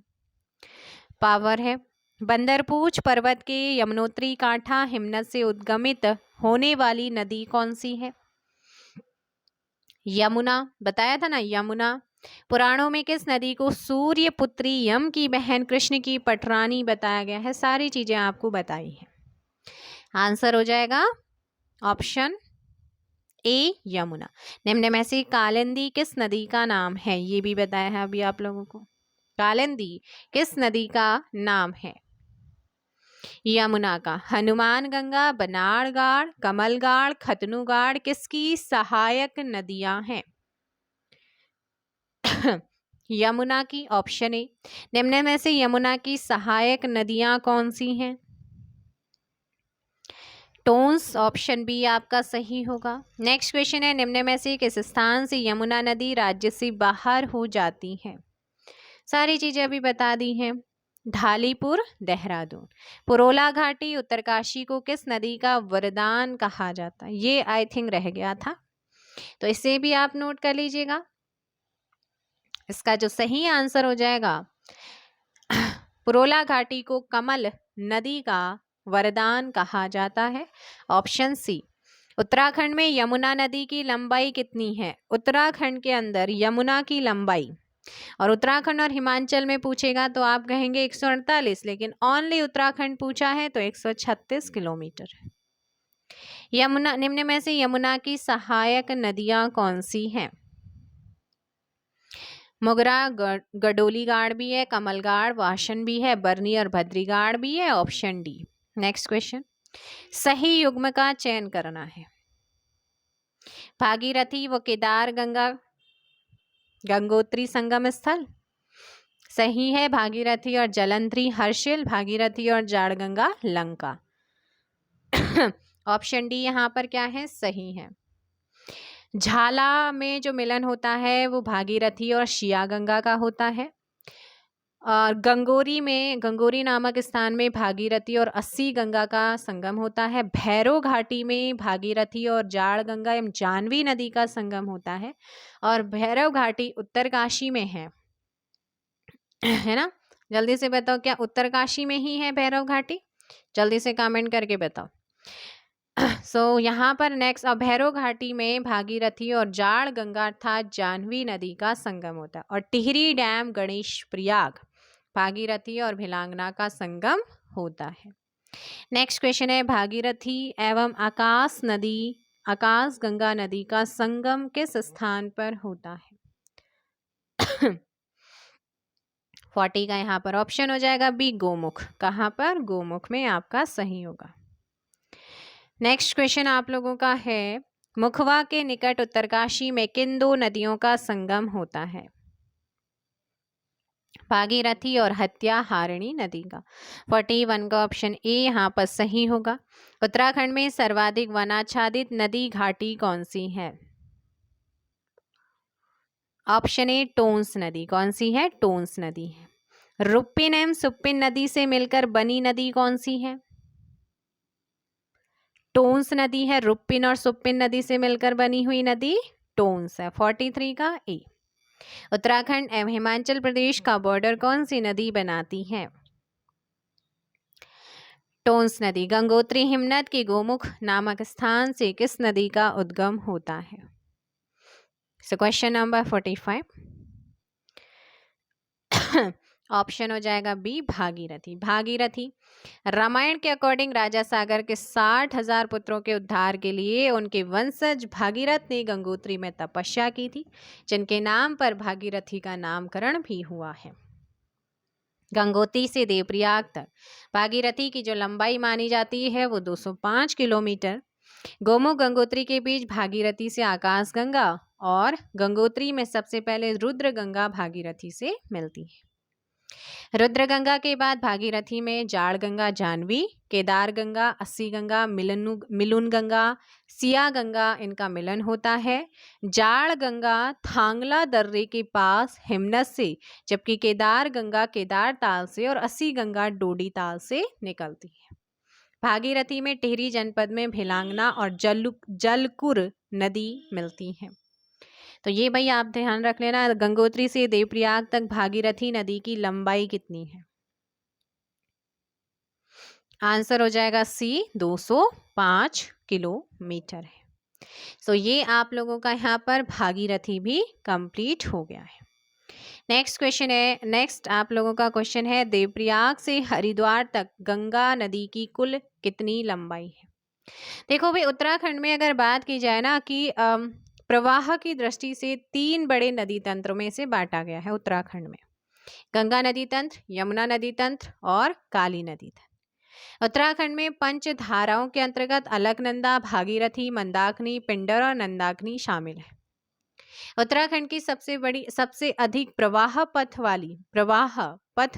पावर है। बंदरपूछ पर्वत के यमुनोत्री कांठा हिमनद से उद्गमित होने वाली नदी कौन सी है? यमुना, बताया था ना यमुना। पुराणों में किस नदी को सूर्य पुत्री यम की बहन कृष्ण की पटरानी बताया गया है? सारी चीजें आपको बताई हैं। आंसर हो जाएगा ऑप्शन ए यमुना। निम्न में से कालिंदी किस नदी का नाम है? ये भी बताया है अभी आप लोगों को। कालिंदी किस नदी का नाम है? यमुना का। हनुमान गंगा, बनाड़गाड़, कमलगाड़, खतनुगाड़ किसकी सहायक नदियां हैं? यमुना की, ऑप्शन ए। निम्न में से यमुना की सहायक नदियां कौन सी हैं? टोन्स, ऑप्शन बी आपका सही होगा। नेक्स्ट क्वेश्चन है, निम्न में से किस स्थान से यमुना नदी राज्य से बाहर हो जाती है? सारी चीजें अभी बता दी हैं। ढालीपुर, देहरादून। पुरोला घाटी, उत्तरकाशी को किस नदी का वरदान कहा जाता है? ये आई थिंक रह गया था, तो इसे भी आप नोट कर लीजिएगा। इसका जो सही आंसर हो जाएगा, पुरोला घाटी को कमल नदी का वरदान कहा जाता है, ऑप्शन सी। उत्तराखंड में यमुना नदी की लंबाई कितनी है? उत्तराखंड के अंदर यमुना की लंबाई, और उत्तराखंड और हिमाचल में पूछेगा तो आप कहेंगे 148, लेकिन ओनली उत्तराखंड पूछा है तो 136 किलोमीटर है। यमुना, निम्न में से यमुना की सहायक नदियां कौन सी हैं? मुगरा, गडोलीगाड़ भी है, कमलगाड़, वाशन भी है, बरनी और भद्रीगाड़ भी है, ऑप्शन डी। नेक्स्ट क्वेश्चन, सही युग्म का चयन करना है। भागीरथी व केदार गंगा गंगोत्री संगम स्थल सही है। भागीरथी और जलंधरी हर्षिल, भागीरथी और जाड़गंगा लंका। ऑप्शन डी यहाँ पर क्या है? सही है। झाला में जो मिलन होता है वो भागीरथी और शिया गंगा का होता है, और गंगोरी में, गंगोरी नामक स्थान में भागीरथी और अस्सी गंगा का संगम होता है। भैरव घाटी में भागीरथी और जाड़ गंगा एवं जानवी नदी का संगम होता है, और भैरव घाटी उत्तरकाशी में है ना? जल्दी से बताओ, क्या उत्तरकाशी में ही है भैरव घाटी? जल्दी से कमेंट करके बताओ। सो यहाँ पर नेक्स्ट, अब भैरव घाटी में भागीरथी और जाड़ गंगा अर्थात जानवी नदी का संगम होता है, और टिहरी डैम गणेश प्रयाग भागीरथी और भिलांगना का संगम होता है। नेक्स्ट क्वेश्चन है, भागीरथी एवं आकाश नदी, आकाश गंगा नदी का संगम किस स्थान पर होता है? 40 का यहाँ पर ऑप्शन हो जाएगा बी, गोमुख। कहाँ पर? गोमुख में आपका सही होगा। नेक्स्ट क्वेश्चन आप लोगों का है, मुखवा के निकट उत्तरकाशी में किन दो नदियों का संगम होता है? भागीरथी और हत्याहारिणी नदी का। 41 का ऑप्शन ए यहाँ पर सही होगा। उत्तराखंड में सर्वाधिक वनाच्छादित नदी घाटी कौन सी है? ऑप्शन ए, टोंस नदी। कौन सी है? टोंस नदी है। रुप्पिन एवं सुप्पिन नदी से मिलकर बनी नदी कौन सी है? टोंस नदी है। रुप्पिन और सुप्पिन नदी से मिलकर बनी हुई नदी टोंस है। 43 का ए। उत्तराखंड एवं हिमाचल प्रदेश का बॉर्डर कौन सी नदी बनाती है? टोंस नदी। गंगोत्री हिमनद के गोमुख नामक स्थान से किस नदी का उद्गम होता है? सो क्वेश्चन नंबर 45 ऑप्शन हो जाएगा बी, भागीरथी। भागीरथी रामायण के अकॉर्डिंग राजा सागर के 60,000 पुत्रों के उद्धार के लिए उनके वंशज भागीरथ ने गंगोत्री में तपस्या की थी, जिनके नाम पर भागीरथी का नामकरण भी हुआ है। गंगोत्री से देवप्रयाग तक भागीरथी की जो लंबाई मानी जाती है वो 205 किलोमीटर। गोमुख गंगोत्री के बीच भागीरथी से आकाशगंगा, और गंगोत्री में सबसे पहले रुद्र गंगा भागीरथी से मिलती है। रुद्र गंगा के बाद भागीरथी में जाड़ गंगा, जानवी, केदार गंगा, अस्सी गंगा, मिलुन गंगा, सिया गंगा इनका मिलन होता है। जाड़ गंगा थांगला दर्रे के पास हिमनद से, जबकि केदार गंगा केदार ताल से, और अस्सी गंगा डोडी ताल से निकलती है। भागीरथी में टिहरी जनपद में भिलांगना और जलकुर नदी मिलती हैं। तो ये भाई आप ध्यान रख लेना, गंगोत्री से देवप्रयाग तक भागीरथी नदी की लंबाई कितनी है? आंसर हो जाएगा सी, 205 किलोमीटर है। सो ये आप लोगों का यहाँ पर भागीरथी भी कंप्लीट हो गया है। नेक्स्ट आप लोगों का क्वेश्चन है, देवप्रयाग से हरिद्वार तक गंगा नदी की कुल कितनी लंबाई है? देखो भाई, उत्तराखंड में अगर बात की जाए ना कि प्रवाह की दृष्टि से 3 बड़े नदी तंत्रों में से बांटा गया है उत्तराखंड में, गंगा नदी तंत्र, यमुना नदी तंत्र और काली नदी तंत्र। उत्तराखंड में पंच धाराओं के अंतर्गत अलकनंदा, भागीरथी, मंदाकिनी, पिंडर और नंदाकिनी शामिल है। उत्तराखंड की सबसे अधिक प्रवाह पथ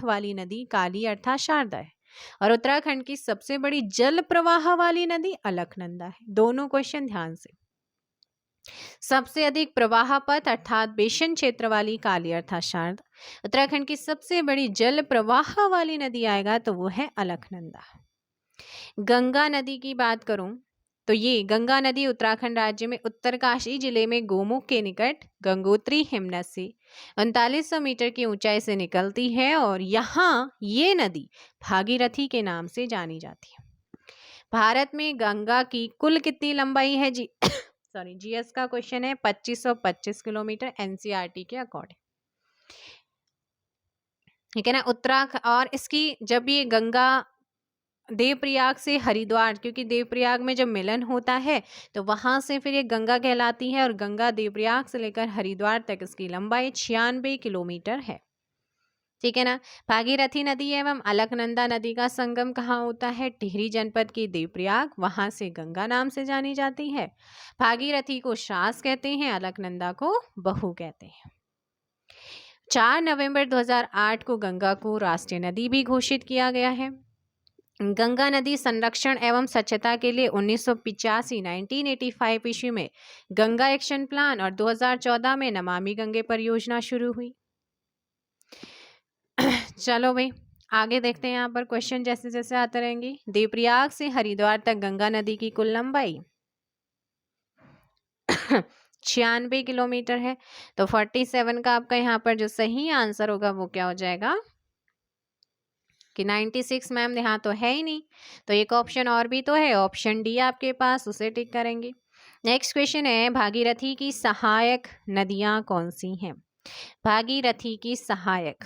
वाली नदी काली अर्थात शारदा है, और उत्तराखंड की सबसे बड़ी जल प्रवाह वाली नदी अलकनंदा है। दोनों क्वेश्चन ध्यान से। सबसे अधिक प्रवाह पथ अर्थात बेसिन क्षेत्र वाली काली अर्थात शारदा, उत्तराखंड की सबसे बड़ी जल प्रवाह वाली नदी आएगा तो वो है अलकनंदा। गंगा नदी की बात करूं तो ये गंगा नदी उत्तराखंड राज्य में उत्तरकाशी जिले में गोमुख के निकट गंगोत्री हिमनद से 3900 मीटर की ऊंचाई से निकलती है, और यहाँ ये नदी भागीरथी के नाम से जानी जाती है। भारत में गंगा की कुल कितनी लंबाई है जी? सॉरी, जीएस का क्वेश्चन है। 2525 किलोमीटर एनसीईआरटी के अकॉर्डिंग, ठीक है ना। और इसकी जब ये गंगा देवप्रयाग से हरिद्वार, क्योंकि देवप्रयाग में जब मिलन होता है तो वहां से फिर ये गंगा कहलाती है, और गंगा देवप्रयाग से लेकर हरिद्वार तक इसकी लंबाई 96 किलोमीटर है, ठीक है ना। भागीरथी नदी एवं अलकनंदा नदी का संगम कहाँ होता है? टिहरी जनपद की देवप्रयाग, वहां से गंगा नाम से जानी जाती है। भागीरथी को शास कहते हैं, अलकनंदा को बहू कहते हैं। 4 नवंबर 2008 को गंगा को राष्ट्रीय नदी भी घोषित किया गया है। गंगा नदी संरक्षण एवं स्वच्छता के लिए 1985 ईस्वी में गंगा एक्शन प्लान और 2014 में नमामि गंगे परियोजना शुरू हुई। चलो भाई आगे देखते हैं, यहाँ पर क्वेश्चन जैसे जैसे आते रहेंगे। देवप्रयाग से हरिद्वार तक गंगा नदी की कुल लंबाई 96 किलोमीटर है, तो 47 का आपका यहाँ पर जो सही आंसर होगा वो क्या हो जाएगा कि 96। मैम यहाँ तो है ही नहीं, तो एक ऑप्शन और भी तो है, ऑप्शन डी आपके पास, उसे टिक करेंगे। नेक्स्ट क्वेश्चन है, भागीरथी की सहायक नदियां कौन सी हैं? भागीरथी की सहायक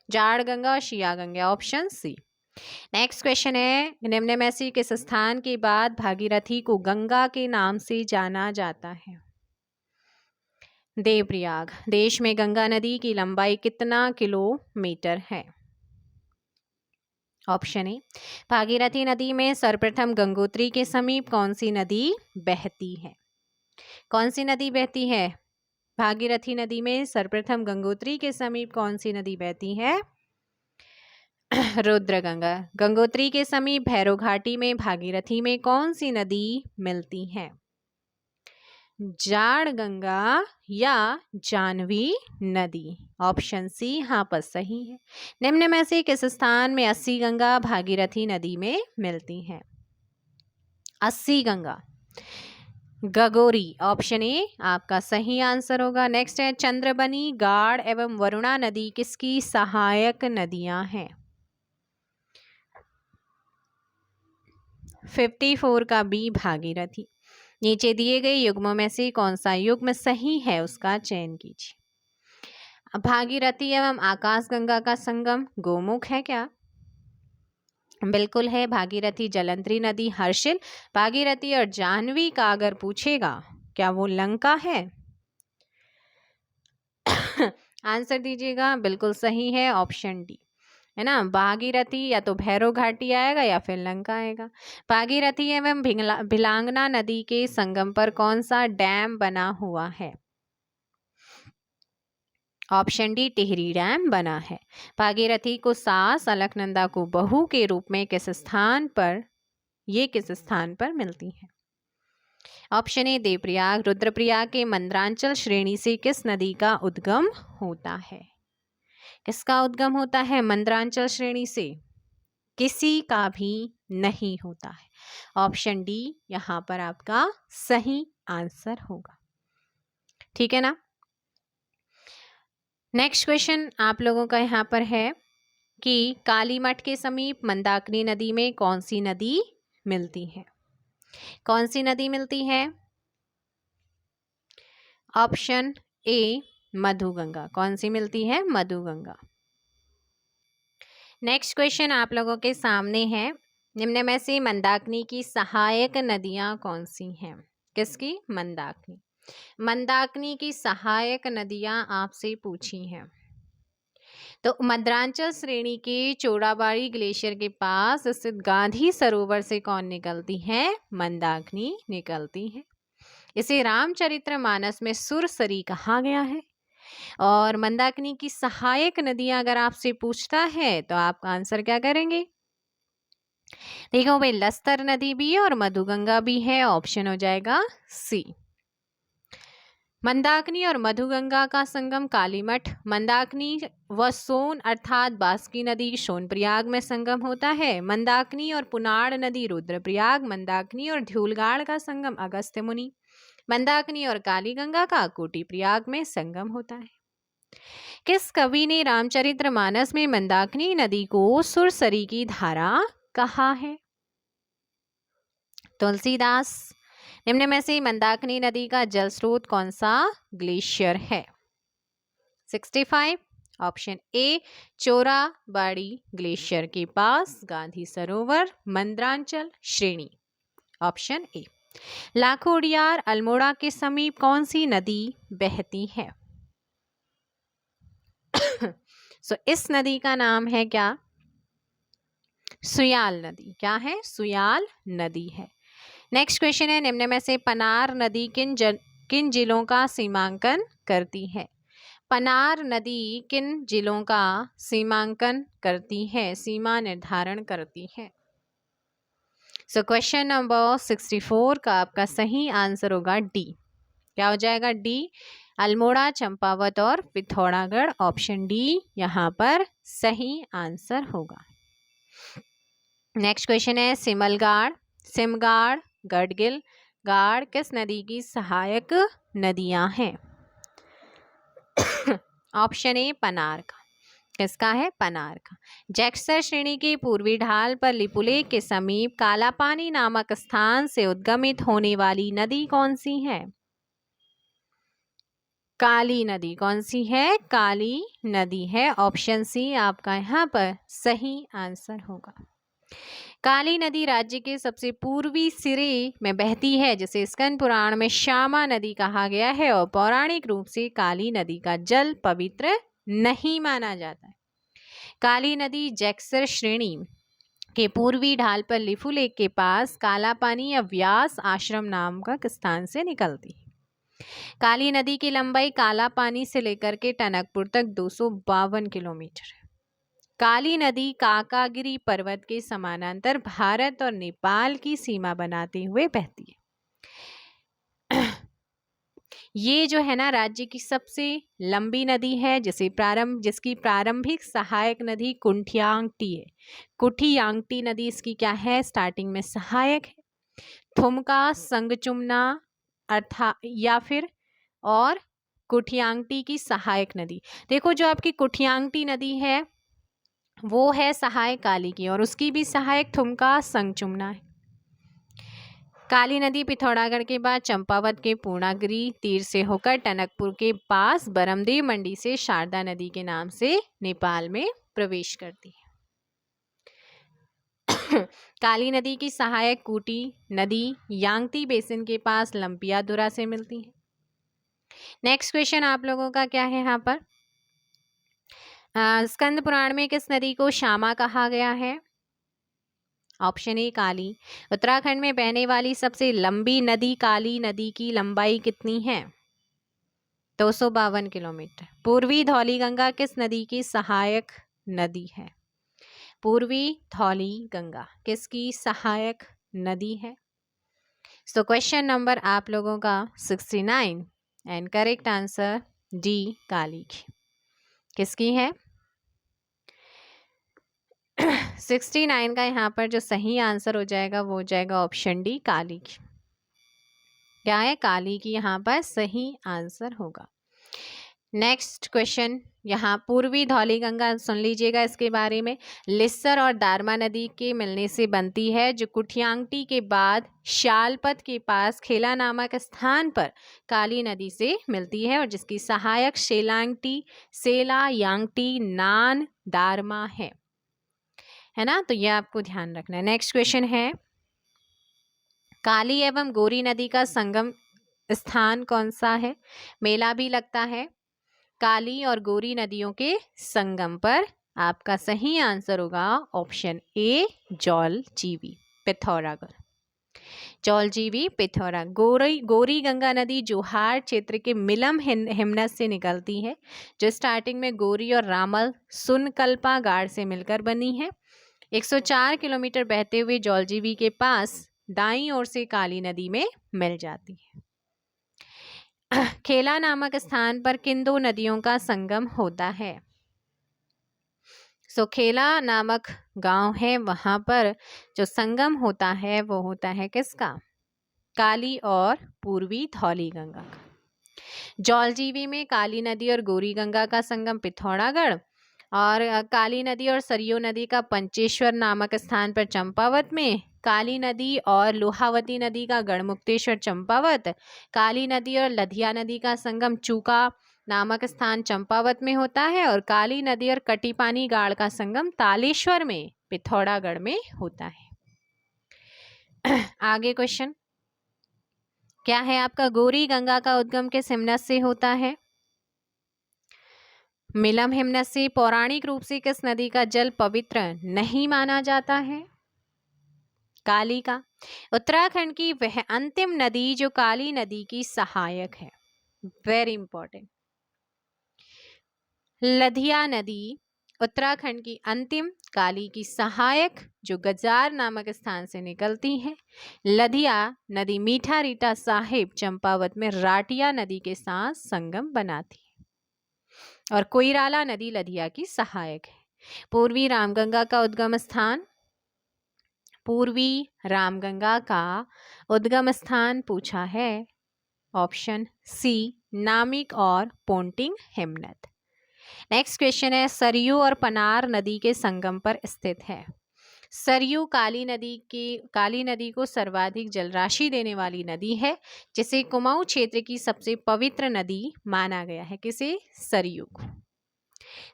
जाड़ गंगा और Siya Ganga, option C. Next question है, निम्न में से किस स्थान के बाद भागीरथी को गंगा के नाम से जाना जाता है? देवप्रयाग। देश में गंगा नदी की लंबाई कितना किलोमीटर है? Option A. भागीरथी नदी में सर्वप्रथम गंगोत्री के समीप कौन सी नदी बहती है? कौन सी नदी बहती है? भागीरथी नदी में सर्वप्रथम गंगोत्री के समीप कौन सी नदी बहती है? रुद्रगंगा। गंगोत्री के समीप भैरव घाटी में भागीरथी में कौन सी नदी मिलती है? जाड़ गंगा या जानवी नदी, ऑप्शन सी यहाँ पर सही है। निम्न में से किस स्थान में अस्सी गंगा भागीरथी नदी में मिलती है? अस्सी गंगा गगोरी, ऑप्शन ए आपका सही आंसर होगा। नेक्स्ट है, चंद्रबनी, गाढ़ एवं वरुणा नदी किसकी सहायक नदियां हैं? 54 का बी भागीरथी। नीचे दिए गए युग्मों में से कौन सा युग्म सही है उसका चयन कीजिए। भागीरथी एवं आकाशगंगा का संगम गोमुख है क्या? बिल्कुल है। भागीरथी जलंधरी नदी हर्षिल, भागीरथी और जाह्नवी का अगर पूछेगा क्या वो लंका है? आंसर दीजिएगा। बिल्कुल सही है, ऑप्शन डी, है ना। भागीरथी या तो भैरव घाटी आएगा या फिर लंका आएगा। भागीरथी एवं भिलांगना नदी के संगम पर कौन सा डैम बना हुआ है? ऑप्शन डी, टिहरी डैम बना है। भागीरथी को सास, अलकनंदा को बहू के रूप में किस स्थान पर मिलती है? Option A, Devprayag. रुद्रप्रयाग के मंद्रांचल श्रेणी से किस नदी का उद्गम होता है? किसका उद्गम होता है मंद्रांचल श्रेणी से? किसी का भी नहीं होता है। ऑप्शन डी यहाँ पर आपका सही आंसर होगा, ठीक है ना। नेक्स्ट क्वेश्चन आप लोगों का यहाँ पर है कि कालीमठ के समीप मंदाकिनी नदी में कौन सी नदी मिलती है? कौन सी नदी मिलती है? Option A Madhuganga. कौन सी मिलती है? मधुगंगा। नेक्स्ट क्वेश्चन आप लोगों के सामने है, निम्न में से मंदाकिनी की सहायक नदियां कौन सी हैं? किसकी? मंदाकिनी। मंदाकिनी की सहायक नदियां आपसे पूछी हैं। तो मध्यांचल श्रेणी के चोड़ाबाड़ी ग्लेशियर के पास स्थित गांधी सरोवर से कौन निकलती है? मंदाकिनी निकलती है। इसे रामचरितमानस में सुरसरी कहा गया है। और मंदाकिनी की सहायक नदियां अगर आपसे पूछता है तो आप आंसर क्या करेंगे? देखो भाई, लस्तर नदी भी है और मधुगंगा भी है। ऑप्शन हो जाएगा सी। मंदाकिनी और मधुगंगा का संगम कालीमठ। मंदाकिनी व सोन अर्थात बास्की नदी सोनप्रयाग में संगम होता है। मंदाकिनी और पुनाड़ नदी रुद्रप्रयाग। मंदाकिनी और ध्यूलगाड़ का संगम अगस्त्य मुनि। मंदाकिनी और कालीगंगा का कोटिप्रयाग में संगम होता है। किस कवि ने रामचरितमानस में मंदाकिनी नदी को सुरसरी की धारा कहा है? तुलसीदास। निम्न में से मंदाकिनी नदी का जल स्रोत कौन सा ग्लेशियर है? 65। ऑप्शन ए चोराबाड़ी ग्लेशियर के पास गांधी सरोवर मंद्रांचल श्रेणी। Option A. लाखोडियार अल्मोड़ा के समीप कौन सी नदी बहती है? इस नदी का नाम है क्या? सुयाल नदी। क्या है? सुयाल नदी है। नेक्स्ट क्वेश्चन है, निम्न में से पनार नदी किन जिलों का सीमांकन करती है? पनार नदी किन जिलों का सीमांकन करती है, सीमा निर्धारण करती है? क्वेश्चन नंबर 64 का आपका सही आंसर होगा डी। क्या हो जाएगा? डी। अल्मोड़ा, चंपावत और पिथौरागढ़। ऑप्शन डी यहाँ पर सही आंसर होगा। नेक्स्ट क्वेश्चन है, सिमगाड़, गढ़गिल गाड़ किस नदी की सहायक नदियां हैं? ऑप्शन ए पनार का। किसका है? पनार का। जैक्सर श्रेणी की पूर्वी ढाल पर लिपुलेख के समीप कालापानी नामक स्थान से उद्गमित होने वाली नदी कौन सी है? काली नदी। कौन सी है? काली नदी है। ऑप्शन सी आपका यहाँ पर सही आंसर होगा। काली नदी राज्य के सबसे पूर्वी सिरे में बहती है, जिसे स्कंद पुराण में श्यामा नदी कहा गया है, और पौराणिक रूप से काली नदी का जल पवित्र नहीं माना जाता है। काली नदी जैक्सर श्रेणी के पूर्वी ढाल पर लिपुलेख के पास कालापानी या व्यास आश्रम नामक स्थान से निकलती है। काली नदी की लंबाई कालापानी से लेकर के टनकपुर तक 252 किलोमीटर है। काली नदी काकागिरी पर्वत के समानांतर भारत और नेपाल की सीमा बनाते हुए बहती है। ये जो है ना, राज्य की सबसे लंबी नदी है, जिसकी प्रारंभिक सहायक नदी कुठियांगटी है। कुठियांगटी नदी इसकी क्या है? स्टार्टिंग में सहायक है। थुमका, संगचुमना अर्थात या फिर और कुठियांगटी की सहायक नदी। देखो, जो आपकी कुठियांगटी नदी है वो है सहायक काली की, और उसकी भी सहायक थुमका, संगचुमना है। काली नदी पिथौरागढ़ के बाद चंपावत के पूर्णागिरी तीर से होकर टनकपुर के पास बरमदेव मंडी से शारदा नदी के नाम से नेपाल में प्रवेश करती है। काली नदी की सहायक कूटी नदी यांगती बेसिन के पास लंपियादुरा से मिलती है। नेक्स्ट क्वेश्चन आप लोगों का क्या है यहाँ पर? स्कंद पुराण में किस नदी को श्यामा कहा गया है? ऑप्शन ए काली। उत्तराखंड में बहने वाली सबसे लंबी नदी काली नदी की लंबाई कितनी है? 252 किलोमीटर। पूर्वी धौली गंगा किस नदी की सहायक नदी है? पूर्वी धौली गंगा किसकी सहायक नदी है? क्वेश्चन नंबर आप लोगों का 69 एंड करेक्ट आंसर डी काली की। किसकी है? 69 का यहाँ पर जो सही आंसर हो जाएगा वो हो जाएगा ऑप्शन डी काली की। क्या है? काली की यहाँ पर सही आंसर होगा। नेक्स्ट क्वेश्चन, यहाँ पूर्वी धौलीगंगा सुन लीजिएगा इसके बारे में। लिस्सर और दारमा नदी के मिलने से बनती है, जो कुठियांगटी के बाद शालपत के पास खेला नामक स्थान पर काली नदी से मिलती है, और जिसकी सहायक शेलांगटी, सेला, यांगटी, नान, दारमा है ना। तो ये आपको ध्यान रखना है। नेक्स्ट क्वेश्चन है, काली एवं गोरी नदी का संगम स्थान कौन सा है? मेला भी लगता है काली और गोरी नदियों के संगम पर। आपका सही आंसर होगा ऑप्शन ए, जौलजीबी, पिथौरागढ़। जौलजीबी, पिथौरागढ़। गोरी गंगा नदी जोहार क्षेत्र के मिलम हिमनद से निकलती है, जो स्टार्टिंग में गोरी और रामल सुनकल्पा गाड़ से मिलकर बनी है। 104 किलोमीटर बहते हुए जौलजीबी के पास दाईं ओर से काली नदी में मिल जाती है। खेला नामक स्थान पर किन दो नदियों का संगम होता है? खेला नामक गांव है, वहां पर जो संगम होता है वो होता है किसका? काली और पूर्वी धौली गंगा का। जौलजीबी में काली नदी और गोरी गंगा का संगम पिथौरागढ़, और काली नदी और सरयू नदी का पंचेश्वर नामक स्थान पर चंपावत में, काली नदी और लोहावती नदी का गढ़मुक्तेश्वर चंपावत, काली नदी और लधिया नदी का संगम चूका नामक स्थान चंपावत में होता है, और काली नदी और कटीपानी गाड़ का संगम तालेश्वर में पिथौरागढ़ में होता है। आगे क्वेश्चन क्या है आपका? गोरी गंगा का उद्गम किस हिमनद से होता है? मिलम हिमनद से। पौराणिक रूप से किस नदी का जल पवित्र नहीं माना जाता है? काली का। उत्तराखंड की वह अंतिम नदी जो काली नदी की सहायक है, वेरी इंपॉर्टेंट। लधिया नदी उत्तराखंड की अंतिम काली की सहायक, जो गजार नामक स्थान से निकलती है। लधिया नदी मीठा रीटा साहिब चंपावत में राटिया नदी के साथ संगम बनाती है, और कोइराला नदी लधिया की सहायक है। पूर्वी रामगंगा का उद्गम स्थान? पूर्वी रामगंगा का उद्गम स्थान पूछा है, ऑप्शन सी, नामिक और पोंटिंग हिमनद। नेक्स्ट क्वेश्चन है, सरयू और पनार नदी के संगम पर स्थित है। सरयू काली नदी को सर्वाधिक जलराशि देने वाली नदी है, जिसे कुमाऊं क्षेत्र की सबसे पवित्र नदी माना गया है। किसे? सरयू को।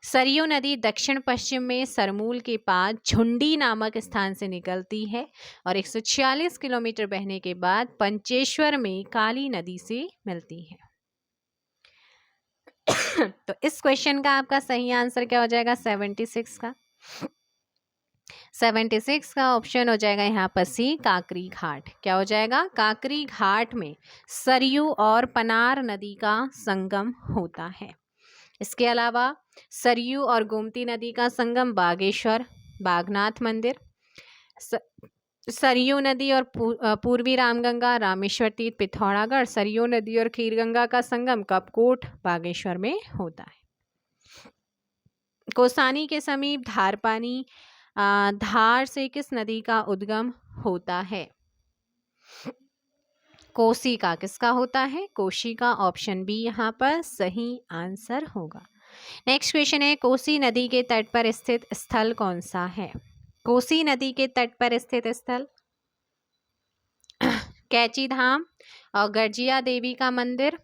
सरयू नदी दक्षिण पश्चिम में सरमूल के पास झुंडी नामक स्थान से निकलती है, और 146 किलोमीटर बहने के बाद पंचेश्वर में काली नदी से मिलती है। तो इस क्वेश्चन का आपका सही आंसर क्या हो जाएगा? 76 का। 76 का ऑप्शन हो जाएगा यहाँ पर सी, काकरी घाट। क्या हो जाएगा? काकरी घाट में सरयू और पनार नदी का संगम होता है। इसके अलावा सरयू और गोमती नदी का संगम बागेश्वर, बागनाथ मंदिर। सरयू नदी और पूर्वी रामगंगा, रामेश्वर तीर्थ, पिथौरागढ़। सरयू नदी और खीरगंगा का संगम कपकोट, बागेश्वर में होता है। कोसानी के समीप धारपानी, धार से किस नदी का उद्गम होता है? कोसी का। किसका होता है? कोसी का। ऑप्शन बी यहाँ पर सही आंसर होगा। नेक्स्ट क्वेश्चन है, कोसी नदी के तट पर स्थित स्थल कौन सा है? कोसी नदी के तट पर स्थित स्थल? कैची धाम और गर्जिया देवी का मंदिर,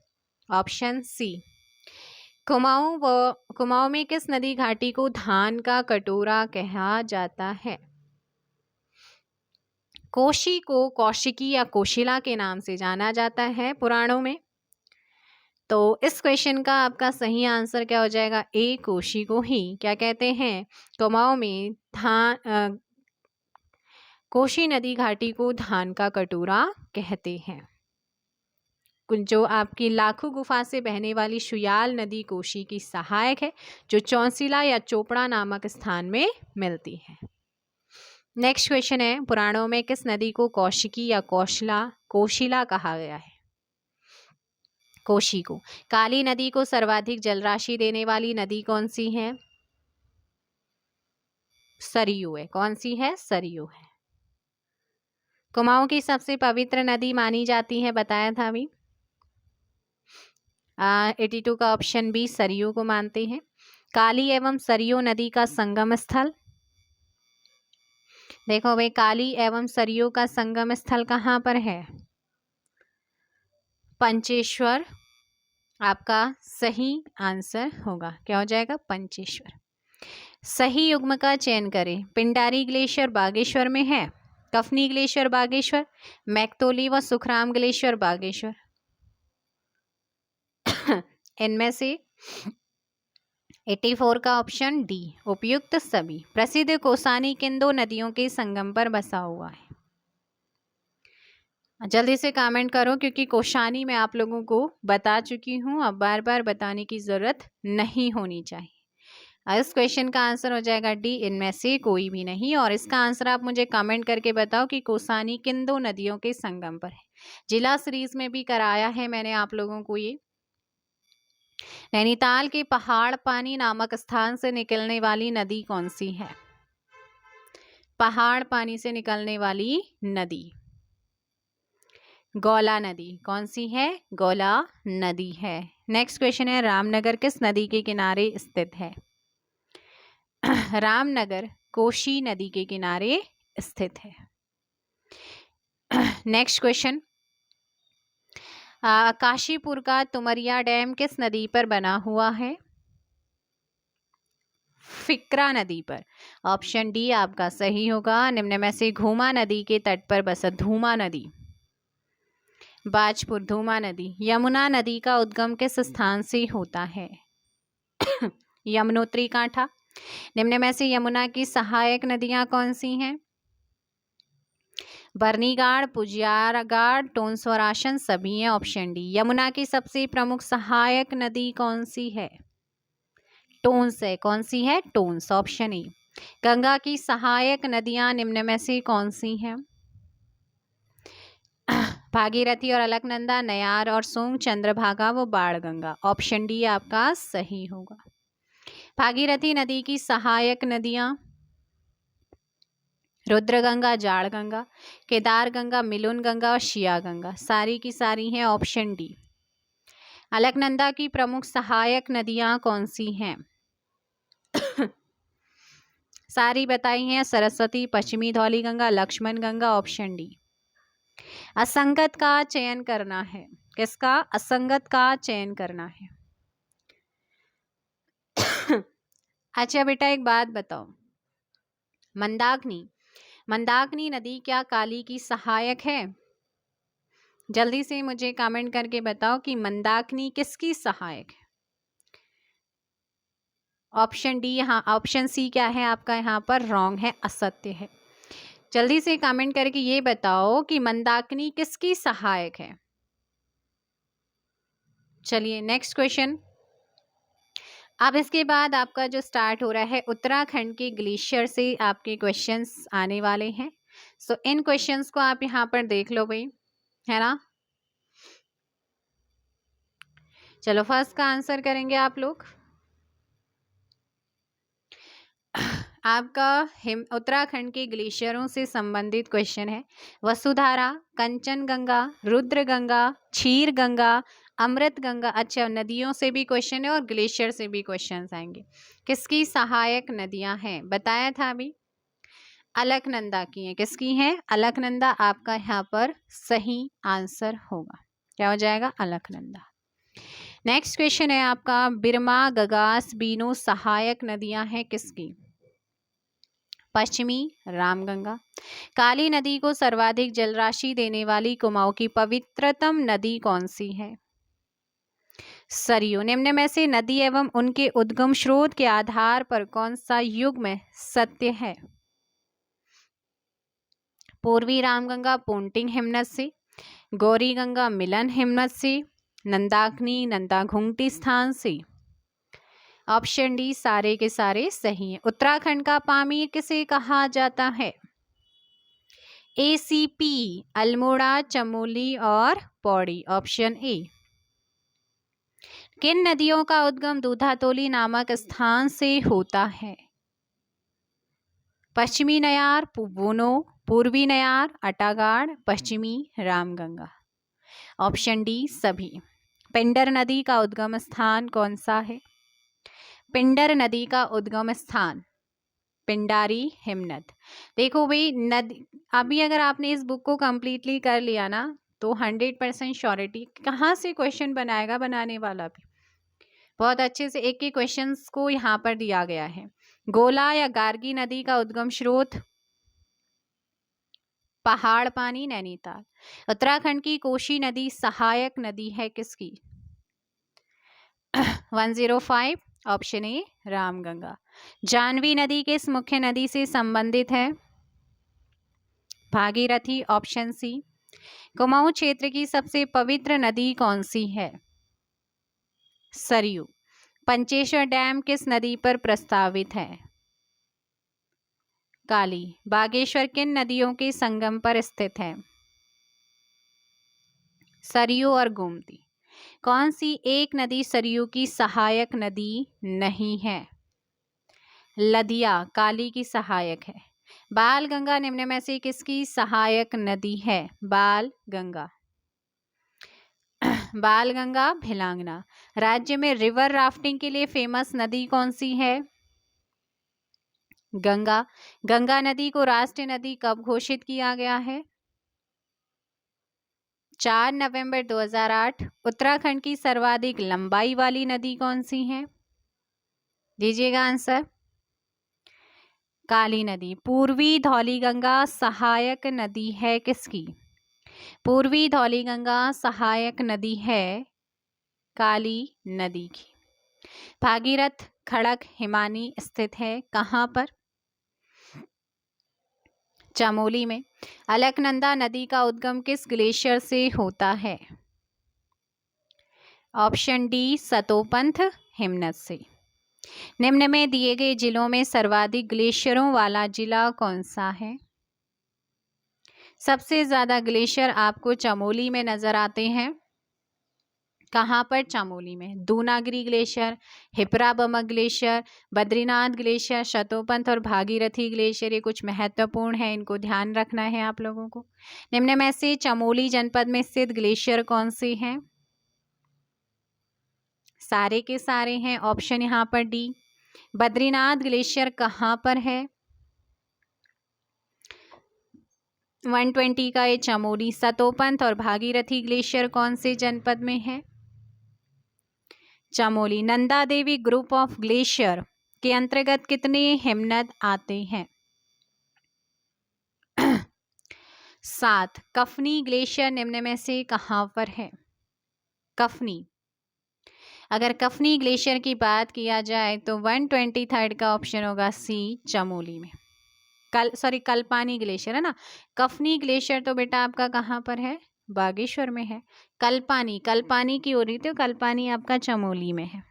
ऑप्शन सी। कुमाऊं में किस नदी घाटी को धान का कटोरा कहा जाता है? कोशी को कौशिकी या कोशिला के नाम से जाना जाता है पुराणों में। तो इस क्वेश्चन का आपका सही आंसर क्या हो जाएगा? ए, कोशी को ही क्या कहते हैं? कुमाऊं में कोशी नदी घाटी को धान का कटोरा कहते हैं। जो आपकी लाखू गुफा से बहने वाली शुयाल नदी कोशी की सहायक है, जो चौंसिला या चोपड़ा नामक स्थान में मिलती है। नेक्स्ट क्वेश्चन है, पुराणों में किस नदी को कौशिकी या कोशिला कहा गया है? कोशी को। काली नदी को सर्वाधिक जलराशि देने वाली नदी कौन सी है? सरयू है। कौन सी है? सरयू है। कुमाऊं की सबसे पवित्र नदी मानी जाती है, बताया था अभी। 82 का ऑप्शन बी सरयू को मानते हैं। काली एवं सरयू नदी का संगम स्थल, देखो भाई काली एवं सरयू का संगम स्थल कहाँ पर है? पंचेश्वर आपका सही आंसर होगा। क्या हो जाएगा? पंचेश्वर। सही युग्म का चयन करें। पिंडारी ग्लेशियर बागेश्वर में है, कफनी ग्लेशियर बागेश्वर, मैकतोली व सुखराम ग्लेशियर बागेश्वर। इनमें से 84 का ऑप्शन डी उपयुक्त सभी। प्रसिद्ध कोसानी किन दो नदियों के संगम पर बसा हुआ है? जल्दी से कमेंट करो क्योंकि कोशानी मैं आप लोगों को बता चुकी हूँ, अब बार बार बताने की जरूरत नहीं होनी चाहिए। इस क्वेश्चन का आंसर हो जाएगा डी, इनमें से कोई भी नहीं। और इसका आंसर आप मुझे कमेंट करके बताओ कि कोसानी किन दो नदियों के संगम पर है। जिला सीरीज में भी कराया है मैंने आप लोगों को ये। नैनीताल के पहाड़ पानी नामक स्थान से निकलने वाली नदी कौन सी है? पहाड़ पानी से निकलने वाली नदी गौला नदी। कौन सी है? गौला नदी है। नेक्स्ट क्वेश्चन है, रामनगर किस नदी के किनारे स्थित है? रामनगर कोशी नदी के किनारे स्थित है। नेक्स्ट क्वेश्चन, काशीपुर का तुमरिया डैम किस नदी पर बना हुआ है? फिक्रा नदी पर। ऑप्शन डी आपका सही होगा। निम्न में से घूमा नदी के तट पर बसा धूमा नदी, बाजपुर धूमा नदी। यमुना नदी का उद्गम किस स्थान से होता है? यमुनोत्री कांठा। निम्न में से यमुना की सहायक नदियां कौन सी हैं? बरनीगाड़, पुजियारगाड़, टोंसवराशन सभी हैं। Option D. यमुना की सबसे प्रमुख सहायक नदी कौन सी है? टोंस है। कौन सी है? टोंस। Option A. गंगा की सहायक नदियां निम्न में से कौन सी हैं? भागीरथी और अलकनंदा, नयार और सोंग, चंद्रभागा व बाणगंगा। ऑप्शन डी आपका सही होगा। भागीरथी नदी की सहायक नदियां रुद्रगंगा, जाड़गंगा, केदार गंगा, मिलुन गंगा और शिया गंगा, सारी की सारी हैं। Option D. अलकनंदा की प्रमुख सहायक नदियां कौन सी हैं? सारी बताई हैं, सरस्वती, पश्चिमी धौली गंगा, लक्ष्मण गंगा। Option D. असंगत का चयन करना है। किसका? असंगत का चयन करना है। अच्छा बेटा एक बात बताओ, मंदाकिनी नदी क्या काली की सहायक है? जल्दी से मुझे कमेंट करके बताओ कि मंदाकिनी किसकी सहायक है? ऑप्शन डी, यहाँ ऑप्शन सी क्या है आपका? यहाँ पर रॉन्ग है, असत्य है। जल्दी से कमेंट करके ये बताओ कि मंदाकिनी किसकी सहायक है? चलिए नेक्स्ट क्वेश्चन। अब इसके बाद आपका जो स्टार्ट हो रहा है उत्तराखंड के ग्लेशियर से आपके क्वेश्चंस आने वाले हैं। सो इन क्वेश्चंस को आप यहाँ पर देख लो भाई, है ना। चलो फर्स्ट का आंसर करेंगे आप लोग। आपका उत्तराखंड के ग्लेशियरों से संबंधित क्वेश्चन है। वसुधारा, कंचनगंगा, रुद्रगंगा, क्षीर गंगा, अमृत गंगा। अच्छा, नदियों से भी क्वेश्चन है और ग्लेशियर से भी क्वेश्चन आएंगे। किसकी सहायक नदियां हैं? बताया था अभी, अलकनंदा की है। किसकी है? अलकनंदा आपका यहाँ पर सही आंसर होगा। क्या हो जाएगा? अलकनंदा। नेक्स्ट क्वेश्चन है आपका, बिरमा, गगास, बीनो सहायक नदियां हैं किसकी? पश्चिमी रामगंगा। काली नदी को सर्वाधिक जलराशि देने वाली कुमाऊं की पवित्रतम नदी कौन सी है? सरयू। निम्न में से नदी एवं उनके उद्गम स्रोत के आधार पर कौन सा युग्म सत्य है? पूर्वी रामगंगा पोंटिंग हिमनद से, गौरी गंगा मिलन हिमनद से, नंदाकिनी नंदा घुंगटी स्थान से। ऑप्शन डी सारे के सारे सही हैं। उत्तराखंड का पामीर किसे कहा जाता है? ACP, अल्मोड़ा, चमोली और पौड़ी। Option A. किन नदियों का उद्गम दूधातोली नामक स्थान से होता है? पश्चिमी नयार, पुबोनो, पूर्वी नयार, अटागाड़, पश्चिमी रामगंगा। ऑप्शन डी सभी। पिंडर नदी का उद्गम स्थान कौन सा है? पिंडर नदी का उद्गम स्थान पिंडारी हिमनद। देखो भाई, नदी अभी अगर आपने इस बुक को कंप्लीटली कर लिया ना तो 100% श्योरिटी कहाँ से क्वेश्चन बनाएगा बनाने वाला भी। बहुत अच्छे से एक एक क्वेश्चंस को यहाँ पर दिया गया है। गोला या गार्गी नदी का उद्गम स्रोत पहाड़ पानी नैनीताल। उत्तराखंड की कोशी नदी सहायक नदी है किसकी? 105 ऑप्शन ए रामगंगा। जानवी नदी किस मुख्य नदी से संबंधित है? Bhagirathi option C. कुमाऊं क्षेत्र की सबसे पवित्र नदी कौन सी है? सरयू। पंचेश्वर डैम किस नदी पर प्रस्तावित है? काली। बागेश्वर किन नदियों के संगम पर स्थित है? सरयू और गोमती। कौन सी एक नदी सरयू की सहायक नदी नहीं है? लदिया काली की सहायक है। बाल गंगा निम्न में से किसकी सहायक नदी है? बाल गंगा। बाल गंगा भिलांगना। राज्य में रिवर राफ्टिंग के लिए फेमस नदी कौन सी है? गंगा। गंगा नदी को राष्ट्रीय नदी कब घोषित किया गया है? 4 नवंबर 2008। उत्तराखंड की सर्वाधिक लंबाई वाली नदी कौन सी है? दीजिएगा आंसर। काली नदी। पूर्वी धौलीगंगा सहायक नदी है किसकी? पूर्वी धौलीगंगा सहायक नदी है काली नदी की। भागीरथ खड़क हिमानी स्थित है कहाँ पर? चमोली में। अलकनंदा नदी का उद्गम किस ग्लेशियर से होता है? ऑप्शन डी सतोपंथ हिमनद से। निम्न में दिए गए जिलों में सर्वाधिक ग्लेशियरों वाला जिला कौन सा है? सबसे ज्यादा ग्लेशियर आपको चमोली में नजर आते हैं। कहाँ पर? चमोली में। Dunagiri glacier, Hiprabamak glacier, Badrinath glacier, Satopanth और भागीरथी ग्लेशियर, ये कुछ महत्वपूर्ण है, इनको ध्यान रखना है आप लोगों को। निम्न में से चमोली जनपद में स्थित ग्लेशियर कौन से हैं? सारे के सारे हैं। ऑप्शन यहाँ पर डी। बद्रीनाथ ग्लेशियर कहाँ पर है? 120 का ये चमोली। सतोपंथ और भागीरथी ग्लेशियर कौन से जनपद में है? Chamoli. Nanda Devi group of glacier के अंतर्गत कितने हिमनद आते हैं? 7। कफनी ग्लेशियर निम्न में से कहाँ पर है? कफनी। अगर कफनी ग्लेशियर की बात किया जाए तो 123 का ऑप्शन होगा सी चमोली में। कल्पानी ग्लेशियर है ना। कफनी ग्लेशियर तो बेटा आपका कहाँ पर है? बागेश्वर में है। कल्पानी की हो रही थी, कल्पानी आपका चमोली में है।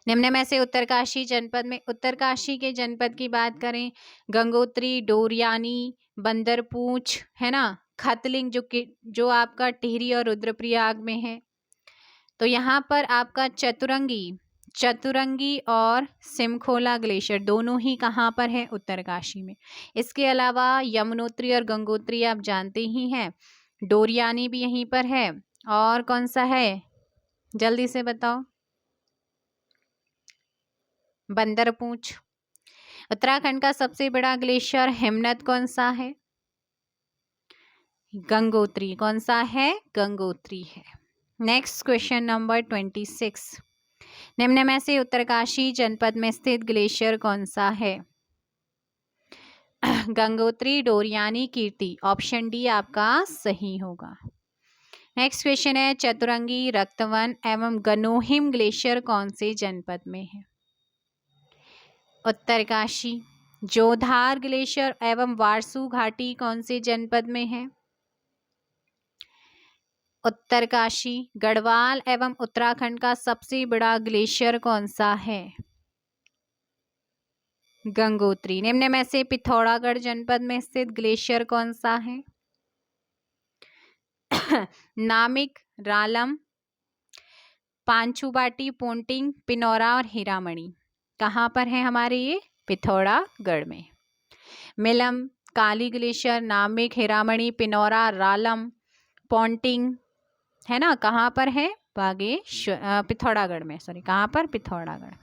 निम्न में से उत्तरकाशी जनपद में, उत्तरकाशी के जनपद की बात करें, गंगोत्री, डोरियानी, बंदरपूंछ है ना, खतलिंग जो आपका टिहरी और रुद्रप्रयाग में है। तो यहाँ पर आपका चतुरंगी और सिमखोला ग्लेशियर दोनों ही कहाँ पर है? उत्तरकाशी में। इसके अलावा यमुनोत्री और गंगोत्री आप जानते ही हैं, डोरियानी भी यहीं पर है, और कौन सा है जल्दी से बताओ? बंदरपूंछ। उत्तराखंड का सबसे बड़ा ग्लेशियर हिमनद कौन सा है? गंगोत्री। कौन सा है? गंगोत्री है। Next question number 26। निम्न में से उत्तरकाशी जनपद में स्थित ग्लेशियर कौन सा है? गंगोत्री, डोरियानी, कीर्ति। ऑप्शन डी आपका सही होगा। नेक्स्ट क्वेश्चन है, चतुरंगी, रक्तवन एवं गनोहिम ग्लेशियर कौन से जनपद में है? उत्तरकाशी। जोधार ग्लेशियर एवं वारसू घाटी कौन से जनपद में है? उत्तरकाशी। गढ़वाल एवं उत्तराखंड का सबसे बड़ा ग्लेशियर कौन सा है? गंगोत्री। निम्न में से पिथौरागढ़ जनपद में स्थित ग्लेशियर कौन सा है? नामिक, रालम, पांचुबाटी, पोंटिंग, पिनौरा और हीरामणि कहाँ पर है हमारे? ये पिथौरागढ़ में। मिलम, काली ग्लेशियर, नामिक, हीरामणि, पिनौरा, रालम, पोंटिंग, है ना, कहाँ पर है, बागेश्वर, पिथौरागढ़ में, सॉरी कहाँ पर, पिथौरागढ़।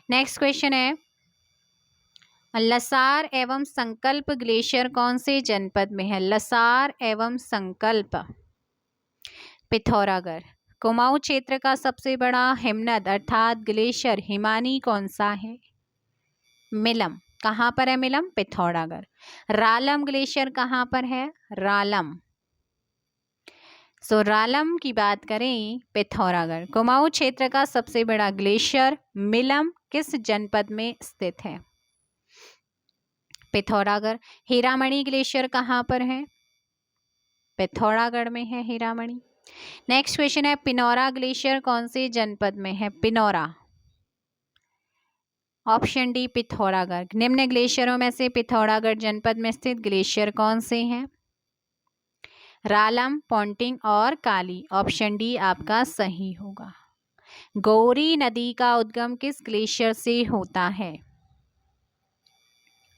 नेक्स्ट क्वेश्चन है, लसार एवं संकल्प ग्लेशियर कौन से जनपद में है। लसार एवं संकल्प, पिथौरागढ़। कुमाऊं क्षेत्र का सबसे बड़ा हिमनद अर्थात ग्लेशियर हिमानी कौन सा है। मिलम, कहाँ पर है मिलम, पिथौरागढ़। रालम ग्लेशियर कहाँ पर है, रालम। रालम की बात करें, पिथौरागढ़। कुमाऊं क्षेत्र का सबसे बड़ा ग्लेशियर मिलम किस जनपद में स्थित है, पिथौरागढ़। हीरामणि ग्लेशियर कहाँ पर है, पिथौरागढ़ में है हीरामणि। नेक्स्ट क्वेश्चन है, पिनौरा ग्लेशियर कौन से जनपद में है, पिनौरा। Option D, Pithoragarh. निम्न ग्लेशियरों में से पिथौरागढ़ जनपद में स्थित ग्लेशियर कौन से हैं, रालम, पोंटिंग और काली। ऑप्शन डी आपका सही होगा। गौरी नदी का उद्गम किस ग्लेशियर से होता है,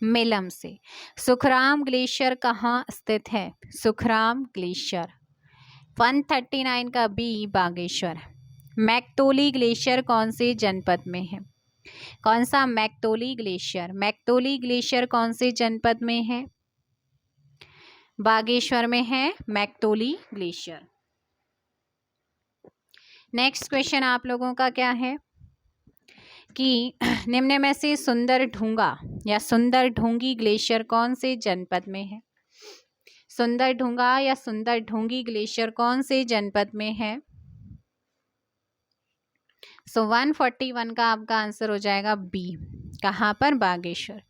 मिलम से। सुखराम ग्लेशियर कहाँ स्थित है, सुखराम ग्लेशियर। 139 का बी, बागेश्वर। मैक्तोली ग्लेशियर कौन से जनपद में है, कौन सा, मैक्तोली ग्लेशियर। मैक्तोली ग्लेशियर कौन से जनपद में है, बागेश्वर में है मैक्तोली ग्लेशियर। नेक्स्ट क्वेश्चन आप लोगों का क्या है कि निम्न में से सुंदर ढूंगा या सुंदर ढूंगी ग्लेशियर कौन से जनपद में है। सुंदर ढूंगा या सुंदर ढूंगी ग्लेशियर कौन से जनपद में है। 141 का आपका आंसर हो जाएगा बी, कहाँ पर, बागेश्वर।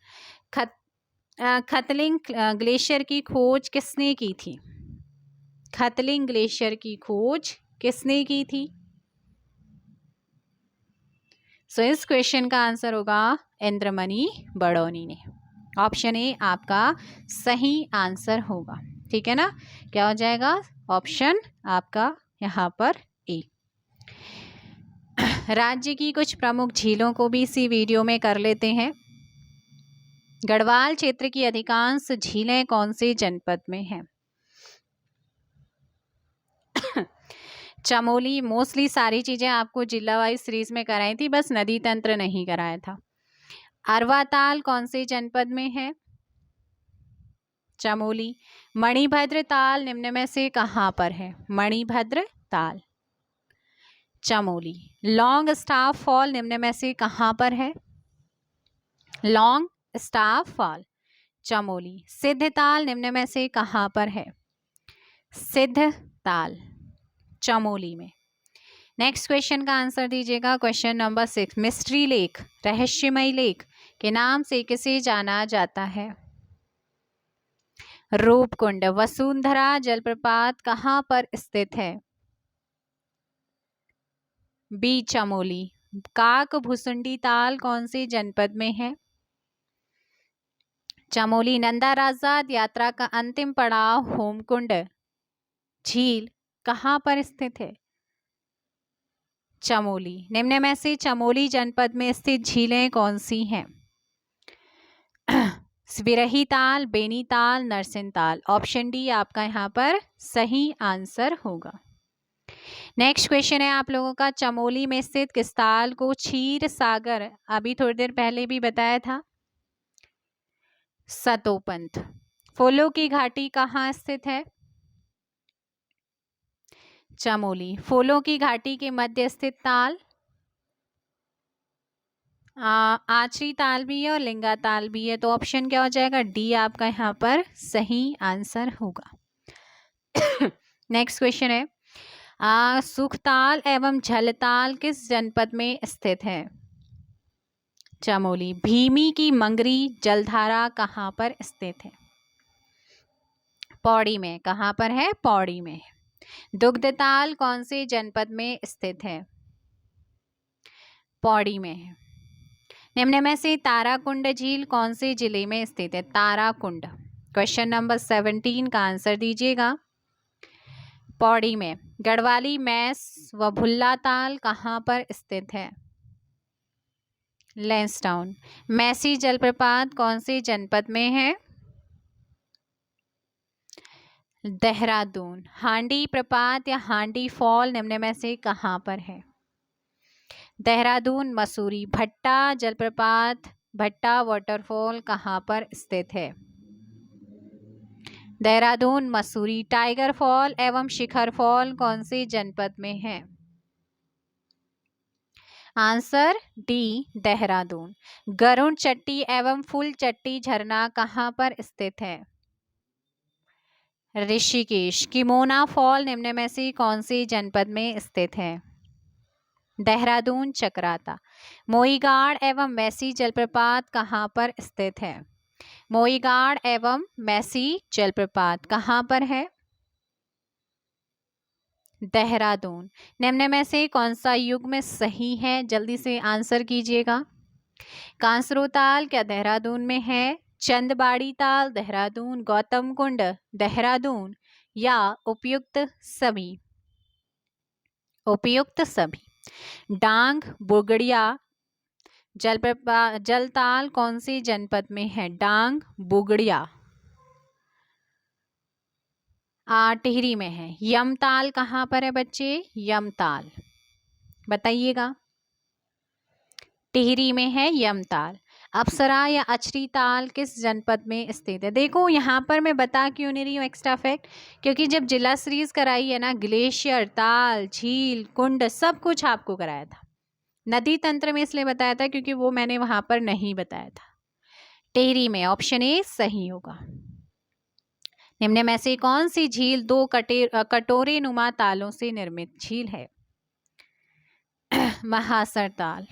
खतलिंग ग्लेशियर की खोज किसने की थी, खतलिंग ग्लेशियर की खोज किसने की थी। इस क्वेश्चन का आंसर होगा इंद्रमणि बड़ौनी ने। ऑप्शन ए आपका सही आंसर होगा, ठीक है ना, क्या हो जाएगा, ऑप्शन आपका यहाँ पर ए। राज्य की कुछ प्रमुख झीलों को भी इसी वीडियो में कर लेते हैं। गढ़वाल क्षेत्र की अधिकांश झीलें कौन से जनपद में हैं, चमोली। मोस्टली सारी चीजें आपको जिला वाइज सीरीज में कराई थी, बस नदी तंत्र नहीं कराया था। अरवाताल कौन से जनपद में है, चमोली। मणिभद्र ताल निम्न में से कहाँ पर है, मणिभद्र ताल, चमोली। लॉन्ग स्टाफ फॉल निम्न में से कहाँ पर है, लॉन्ग स्टाफ फॉल, चमोली। सिद्धताल निम्न में से कहाँ पर है, सिद्धताल, चमोली में। नेक्स्ट क्वेश्चन का आंसर दीजिएगा, क्वेश्चन नंबर 6। मिस्ट्री लेक, रहस्यमय लेक के नाम से किसे जाना जाता है, रूपकुंड। वसुंधरा जलप्रपात कहाँ पर स्थित है, बी, चमोली। काक भुसुंडी ताल कौन से जनपद में है, चमोली। नंदा राजाद यात्रा का अंतिम पड़ाव होमकुंड झील कहाँ पर स्थित है, चमोली। निम्न में से चमोली जनपद में स्थित झीलें कौन सी हैं, विरही ताल, बेनी ताल, नरसिंह ताल। ऑप्शन डी आपका यहाँ पर सही आंसर होगा। नेक्स्ट क्वेश्चन है आप लोगों का, चमोली में स्थित किस ताल को क्षीर सागर, अभी थोड़ी देर पहले भी बताया था, सतोपंथ। फूलों की घाटी कहाँ स्थित है, चमोली। फूलों की घाटी के मध्य स्थित ताल, आचरी ताल भी है और लिंगा ताल भी है, तो ऑप्शन क्या हो जाएगा, डी आपका यहाँ पर सही आंसर होगा। नेक्स्ट क्वेश्चन है, सुखताल एवं झलताल किस जनपद में स्थित है, चमोली। भीमी की मंगरी जलधारा कहाँ पर स्थित है, पौड़ी में। कहाँ पर है, पौड़ी में। दुग्धताल कौन से जनपद में स्थित है, पौड़ी में है। निम्न में से ताराकुंड झील कौन से जिले में स्थित है, ताराकुंड। क्वेश्चन नंबर 17 का आंसर दीजिएगा, पौड़ी में। गढ़वाली मैस व भुल्ला ताल कहाँ पर स्थित है, लैंसडाउन। मैसी जलप्रपात कौन से जनपद में है, देहरादून। हांडी प्रपात या हांडी फॉल निम्न में से कहाँ पर है? देहरादून, मसूरी। भट्टा जलप्रपात, भट्टा वाटरफॉल कहाँ पर स्थित है? देहरादून, मसूरी। टाइगर फॉल एवं शिखर फॉल कौन से जनपद में है? Answer D, Dehradun. गरुड़ चट्टी एवं फूल चट्टी झरना कहाँ पर स्थित है? ऋषिकेश। किमोना फॉल निम्न में से कौन से जनपद में स्थित है? देहरादून, चकराता। मोईगाड़ एवं मैसी जलप्रपात कहाँ पर स्थित है? मोईगाड़ एवं मैसी जलप्रपात कहाँ पर है? देहरादून। निम्न में से कौन सा युग्म सही है? जल्दी से आंसर कीजिएगा। कांसरो ताल क्या देहरादून में है? चंदबाड़ी ताल देहरादून, गौतम कुंड देहरादून या उपयुक्त सभी? उपयुक्त सभी। डांग बुगड़िया जलताल कौन सी जनपद में है? डांग बुगड़िया टिहरी में है। यमताल कहाँ पर है बच्चे? यमताल बताइएगा। टिहरी में है यमताल। अप्सरा या अचरी ताल किस जनपद में स्थित है? देखो यहाँ पर मैं बता क्यों नहीं रही हूँ एक्स्ट्रा फैक्ट, क्योंकि जब जिला सीरीज कराई है ना, ग्लेशियर, ताल, झील, कुंड सब कुछ आपको कराया था। नदी तंत्र में इसलिए बताया था क्योंकि वो मैंने वहां पर नहीं बताया था। टिहरी में, ऑप्शन ए सही होगा। निम्न में से कौन सी झील दो कटोरे नुमा तालों से निर्मित झील है? महासर ताल।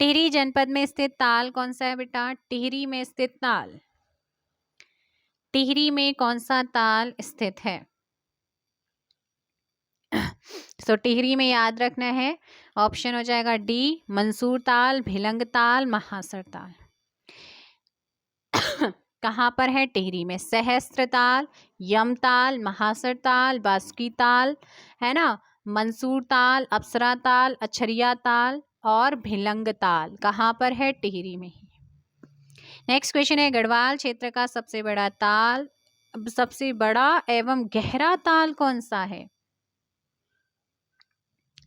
टिहरी जनपद में स्थित ताल कौन सा है बेटा? टिहरी में स्थित ताल। टिहरी में कौन सा ताल स्थित है? तो टिहरी में याद रखना है, ऑप्शन हो जाएगा डी, मंसूर ताल, भिलंग ताल, महासर ताल। कहाँ पर है? टिहरी में। सहस्त्र ताल, यमताल, महासर ताल, बासुकी ताल है ना, मंसूर ताल, अप्सरा ताल, अछरिया ताल और भिलंग ताल कहाँ पर है? टिहरी में ही। नेक्स्ट क्वेश्चन है, गढ़वाल क्षेत्र का सबसे बड़ा ताल, सबसे बड़ा एवं गहरा ताल कौन सा है?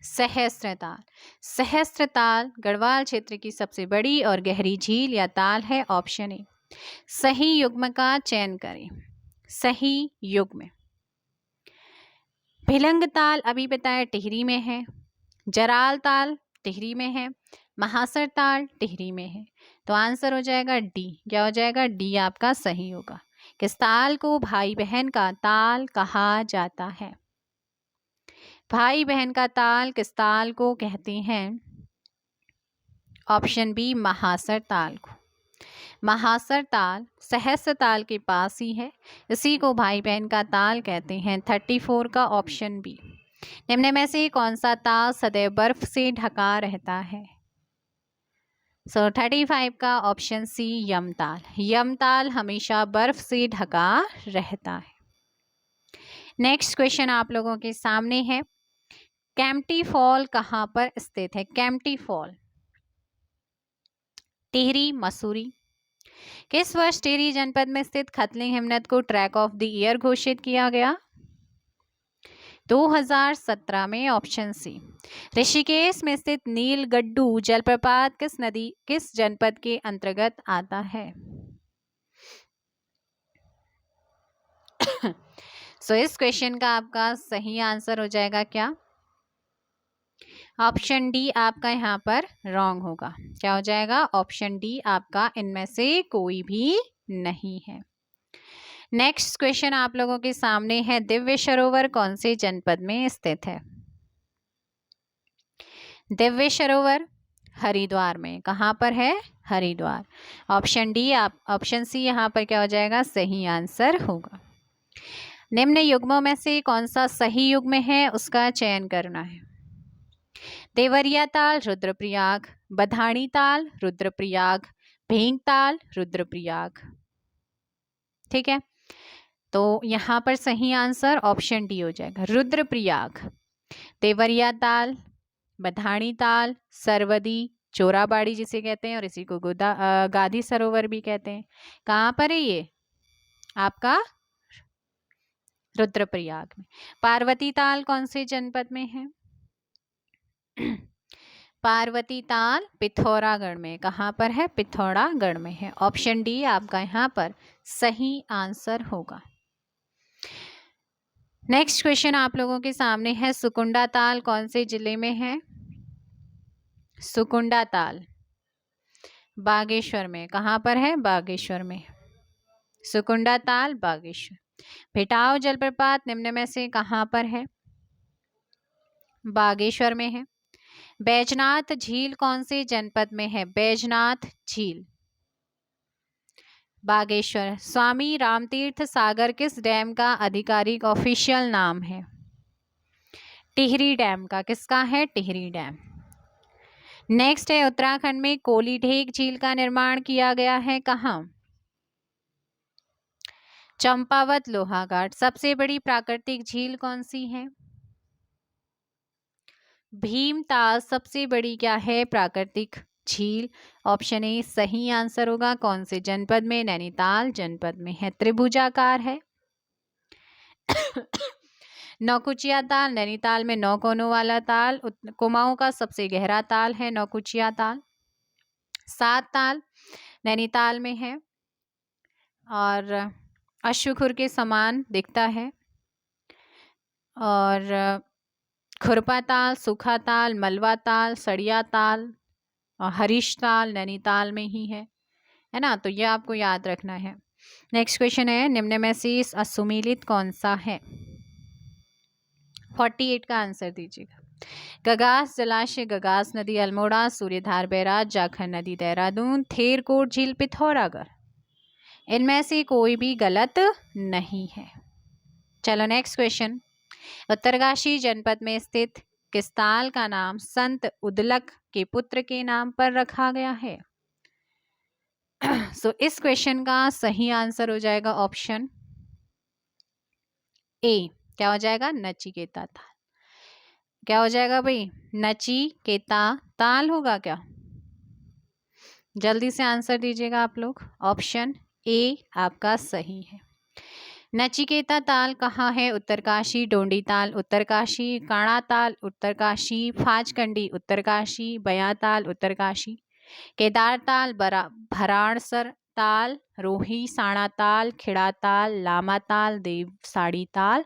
सहस्त्र ताल। सहस्त्र ताल गढ़वाल क्षेत्र की सबसे बड़ी और गहरी झील या ताल है। Option A. सही युग्म का चयन करें। सही युग्म। भिलंग ताल अभी बताया टिहरी में है, जराल ताल टिहरी में है, महासर ताल टिहरी में है, तो आंसर हो जाएगा डी। क्या हो जाएगा? डी आपका सही होगा। किस ताल को भाई बहन का ताल कहा जाता है? भाई बहन का ताल किस ताल को कहते हैं? ऑप्शन बी, महासर ताल को। महासर ताल सहस्त्र ताल के पास ही है, इसी को भाई बहन का ताल कहते हैं। 34 का ऑप्शन बी। निम्न में से कौन सा ताल सदैव बर्फ से ढका रहता है? 35 का ऑप्शन सी, यमताल। यमताल हमेशा बर्फ से ढका रहता है। नेक्स्ट क्वेश्चन आप लोगों के सामने है, कैंपटी फॉल कहाँ पर स्थित है? कैंपटी फॉल टिहरी, मसूरी। किस वर्ष टिहरी जनपद में स्थित खतलिंग हिमनद को ट्रैक ऑफ द ईयर घोषित किया गया? 2017 में, ऑप्शन सी। ऋषिकेश में स्थित नीलगड्डू जलप्रपात किस जनपद के अंतर्गत आता है? इस क्वेश्चन का आपका सही आंसर हो जाएगा क्या? ऑप्शन डी आपका यहाँ पर रॉन्ग होगा। क्या हो जाएगा? ऑप्शन डी आपका इनमें से कोई भी नहीं है। नेक्स्ट क्वेश्चन आप लोगों के सामने है, दिव्य सरोवर कौन से जनपद में स्थित है? दिव्य सरोवर हरिद्वार में। कहाँ पर है? Haridwar. Option D option C यहाँ पर क्या हो जाएगा? सही आंसर होगा। निम्न युग्मों में से कौन सा सही युग्म है उसका चयन करना है। देवरिया ताल रुद्रप्रयाग, बधानी ताल रुद्रप्रयाग, भेंगताल रुद्रप्रयाग। ठीक है, तो यहाँ पर सही आंसर ऑप्शन डी हो जाएगा, रुद्रप्रयाग। देवरिया ताल, बधानी ताल, सरवदी, चोराबाड़ी जिसे कहते हैं और इसी को गाधी सरोवर भी कहते हैं। कहाँ पर है ये? आपका रुद्रप्रयाग में। पार्वती ताल कौन से जनपद में है? पार्वती ताल पिथौरागढ़ में। कहाँ पर है? पिथौरागढ़ में है। ऑप्शन डी आपका यहाँ पर सही आंसर होगा। नेक्स्ट क्वेश्चन आप लोगों के सामने है, सुकुंडा ताल कौन से जिले में है? सुकुंडा ताल बागेश्वर में। कहाँ पर है? बागेश्वर में। सुकुंडा ताल बागेश्वर। भेटाव जलप्रपात निम्न में से कहाँ पर है? बागेश्वर में है। बैजनाथ झील कौन से जनपद में है? बैजनाथ झील बागेश्वर। स्वामी रामतीर्थ सागर किस डैम का आधिकारिक ऑफिशियल नाम है? टिहरी डैम का। किसका है? टिहरी डैम। नेक्स्ट है, उत्तराखंड में कोली ढेक झील का निर्माण किया गया है। कहाँ? चंपावत लोहाघाट। सबसे बड़ी प्राकृतिक झील कौन सी है? भीमताल सबसे बड़ी क्या है? प्राकृतिक झील। ऑप्शन ए सही आंसर होगा। कौन से जनपद में? नैनीताल जनपद में है। त्रिभुजाकार है। नौकुचिया ताल नैनीताल में 9 कोनों वाला ताल। कुमाऊं का सबसे गहरा ताल है नौकुचिया ताल। 7 ताल नैनीताल में है और अश्वखुर के समान दिखता है। और खुरपा ताल, सूखा ताल, मलवा ताल, सड़िया ताल और हरीश ताल नैनीताल में ही है ना? तो ये आपको याद रखना है। नेक्स्ट क्वेश्चन है, निम्न में से असुमेलित कौन सा है? 48 का आंसर दीजिएगा। गगास जलाशय गगास नदी अल्मोड़ा, सूर्यधार बैराज जाखर नदी देहरादून, थेरकोट झील पिथौरागढ़। इनमें से कोई भी गलत नहीं है। चलो नेक्स्ट क्वेश्चन, उत्तरकाशी जनपद में स्थित किस ताल का नाम संत उदलक के पुत्र के नाम पर रखा गया है? सो इस क्वेश्चन का सही आंसर हो जाएगा ऑप्शन ए। क्या हो जाएगा? नचिकेता ताल। क्या हो जाएगा भाई? नचिकेता ताल होगा क्या? जल्दी से आंसर दीजिएगा आप लोग। ऑप्शन ए आपका सही है। नचिकेता ताल कहाँ है? उत्तरकाशी। डोंडी ताल उत्तरकाशी, काणा ताल उत्तरकाशी, फाजकंडी उत्तरकाशी, बया ताल उत्तरकाशी, केदार ताल भराड़सर ताल, रोही साणा ताल, खिड़ा ताल, लामा ताल, देवसाड़ी ताल।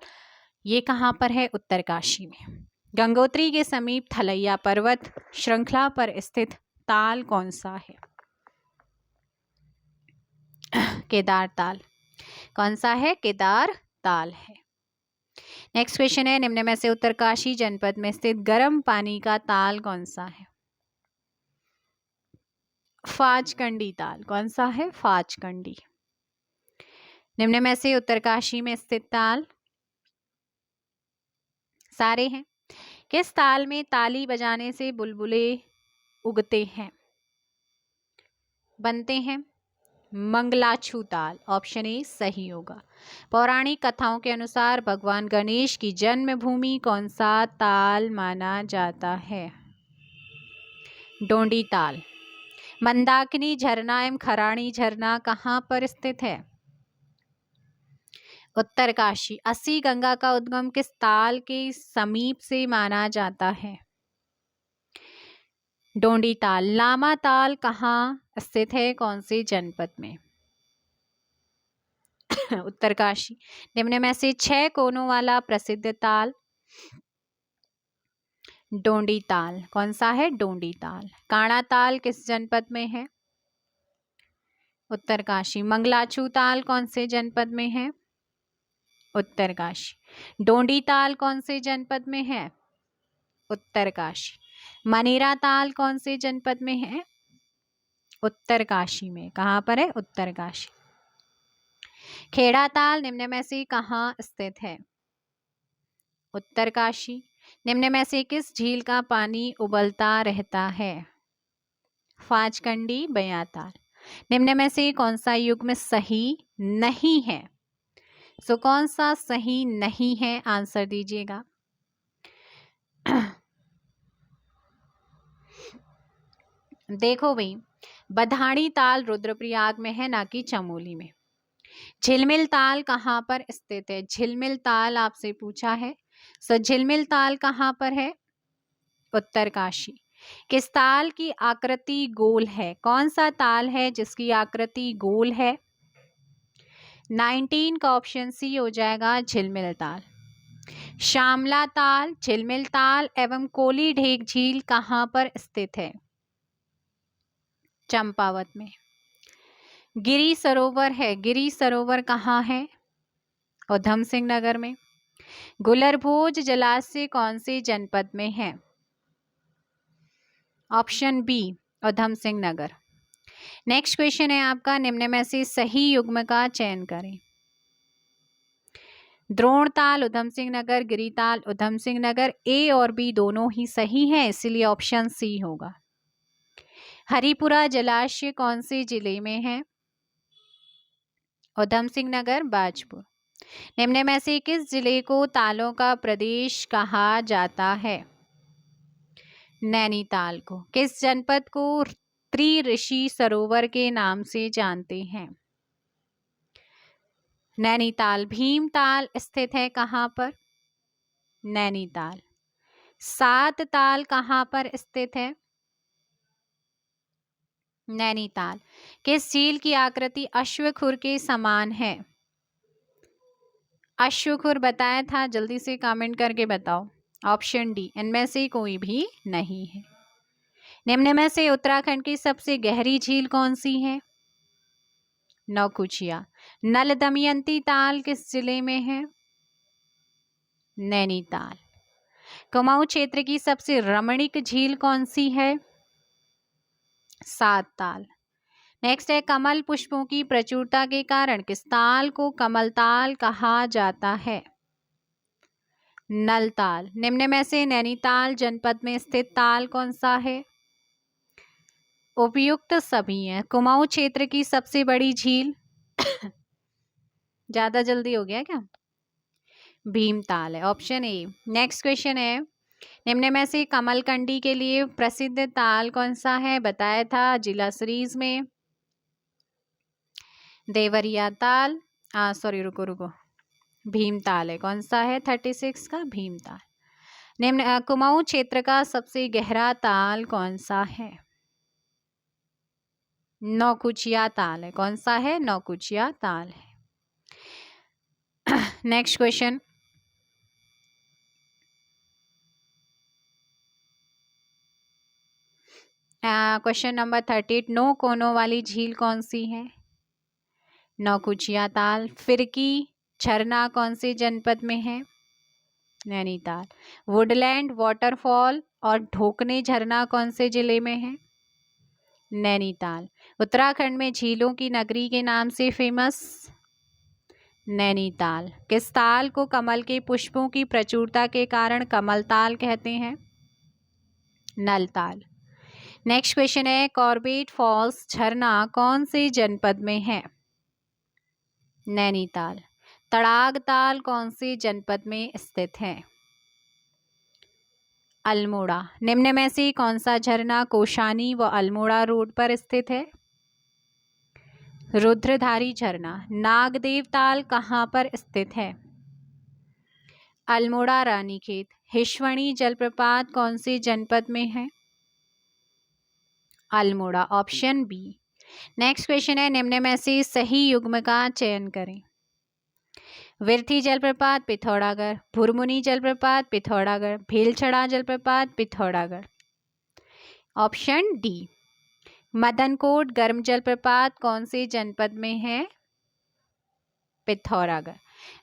ये कहाँ पर है? उत्तरकाशी में। गंगोत्री के समीप थलैया पर्वत श्रृंखला पर स्थित ताल कौन सा है? केदार ताल। कौन सा है? केदार ताल है। नेक्स्ट क्वेश्चन है, निम्न में से उत्तरकाशी जनपद में स्थित गर्म पानी का ताल कौन सा है? फाजकंडी ताल। कौन सा है? फाजकंडी। निम्न में से उत्तरकाशी में स्थित ताल सारे हैं। किस ताल में ताली बजाने से बुलबुले उगते हैं, बनते हैं? मंगलाछू ताल। ऑप्शन ए सही होगा। पौराणिक कथाओं के अनुसार भगवान गणेश की जन्मभूमि कौन सा ताल माना जाता है? डोंडी ताल। मंदाकिनी झरना एवं खराणी झरना कहाँ पर स्थित है? उत्तरकाशी। अस्सी गंगा का उद्गम किस ताल के समीप से माना जाता है? डोंडी ताल। लामा ताल कहाँ स्थित है? कौन से जनपद में? उत्तरकाशी। निम्न में से 6 कोनों वाला प्रसिद्ध ताल? डोंडी ताल। कौन सा है? डोंडी ताल। काणा ताल किस जनपद में है? उत्तरकाशी। मंगलाचू ताल कौन से जनपद में है? उत्तरकाशी। डोंडी ताल कौन से जनपद में है? उत्तरकाशी। मनेरा ताल कौन से जनपद में है? उत्तरकाशी में। कहाँ पर है? उत्तरकाशी। खेड़ा ताल निम्न में से कहाँ स्थित है? उत्तरकाशी। निम्न में से किस झील का पानी उबलता रहता है? फाजकंडी, बया ताल। निम्न में से कौन सा युग्म सही नहीं है? सो कौन सा सही नहीं है? आंसर दीजिएगा। देखो भाई, बधानी ताल रुद्रप्रयाग में है, ना कि चमोली में। झिलमिल ताल कहाँ पर स्थित है? झिलमिल ताल आपसे पूछा है। सो झिलमिल ताल कहाँ पर है? उत्तरकाशी। किस ताल की आकृति गोल है? कौन सा ताल है जिसकी आकृति गोल है? 19 का ऑप्शन सी हो जाएगा झिलमिल ताल। श्यामला ताल, झिलमिल ताल एवं कोली ढेक झील कहाँ पर स्थित है? चंपावत में। गिरी सरोवर है, गिरी सरोवर कहाँ है? उधम सिंह नगर में। गुलरभोज जलाशय कौन से जनपद में है? Option B Udham Singh Nagar. Next question है आपका, निम्न में से सही युग्म का चयन करें। द्रोणताल उधम सिंह नगर, गिरिताल उधम सिंह नगर, ए और बी दोनों ही सही हैं, इसलिए ऑप्शन सी होगा। हरिपुरा जलाशय कौन से जिले में है? उधम सिंह नगर, बाजपुर। निम्न में से किस जिले को तालों का प्रदेश कहा जाता है? नैनीताल को। किस जनपद को त्रिऋषि सरोवर के नाम से जानते हैं? नैनीताल। भीमताल स्थित है कहाँ पर? नैनीताल। सात ताल कहाँ पर स्थित है? नैनीताल। किस झील की आकृति अश्वखुर के समान है? अश्वखुर बताया था, जल्दी से कमेंट करके बताओ। ऑप्शन डी, इनमें से कोई भी नहीं है। निम्न में से उत्तराखंड की सबसे गहरी झील कौन सी है? नौकुचिया। नल दमयंती ताल किस जिले में है? नैनीताल। कुमाऊं क्षेत्र की सबसे रमणीक झील कौन सी है? सात ताल। नेक्स्ट है, कमल पुष्पों की प्रचुरता के कारण किस ताल को कमल ताल कहा जाता है? नल ताल। निम्न में से नैनीताल जनपद में स्थित ताल कौन सा है? उपयुक्त सभी हैं। कुमाऊं क्षेत्र की सबसे बड़ी झील ज्यादा जल्दी हो गया क्या? भीमताल है, ऑप्शन ए। नेक्स्ट क्वेश्चन है, निम्न में से कमलकंडी के लिए प्रसिद्ध ताल कौन सा है? बताया था जिला सीरीज में। देवरिया ताल, सॉरी रुको, भीमताल है। कौन सा है? 36 का भीमताल। निम्न कुमाऊं क्षेत्र का सबसे गहरा ताल कौन सा है? नौकुचिया ताल है। कौन सा है? नौकुचिया ताल है। नेक्स्ट क्वेश्चन, क्वेश्चन नंबर 38, नौ कोनों वाली झील कौन सी है? नौकुचिया ताल। फिरकी झरना कौन से जनपद में है? नैनीताल। वुडलैंड वाटरफॉल और ढोकने झरना कौन से जिले में है? नैनीताल। उत्तराखंड में झीलों की नगरी के नाम से फेमस? नैनीताल। किस ताल को कमल के पुष्पों की प्रचुरता के कारण कमल ताल कहते हैं? नलताल। नेक्स्ट क्वेश्चन है, कॉर्बेट फॉल्स झरना कौन से जनपद में है? नैनीताल। तड़ाग ताल कौन से जनपद में स्थित है? अल्मोड़ा। निम्न में से कौन सा झरना कोशानी व अल्मोड़ा रोड पर स्थित है? रुद्रधारी झरना। नागदेव ताल कहाँ पर स्थित है? अल्मोड़ा रानीखेत। हिश्वणी जलप्रपात कौन से जनपद में है? Almora, option B. Next question है, निम्न में से सही युग्म का चयन करें। विरथी जलप्रपात पिथौरागढ़, भुरमुनी जलप्रपात पिथौरागढ़, भीलछड़ा जलप्रपात पिथौरागढ़। Option D. मदनकोट गर्म जलप्रपात कौन से जनपद में है? पिथौरागढ़।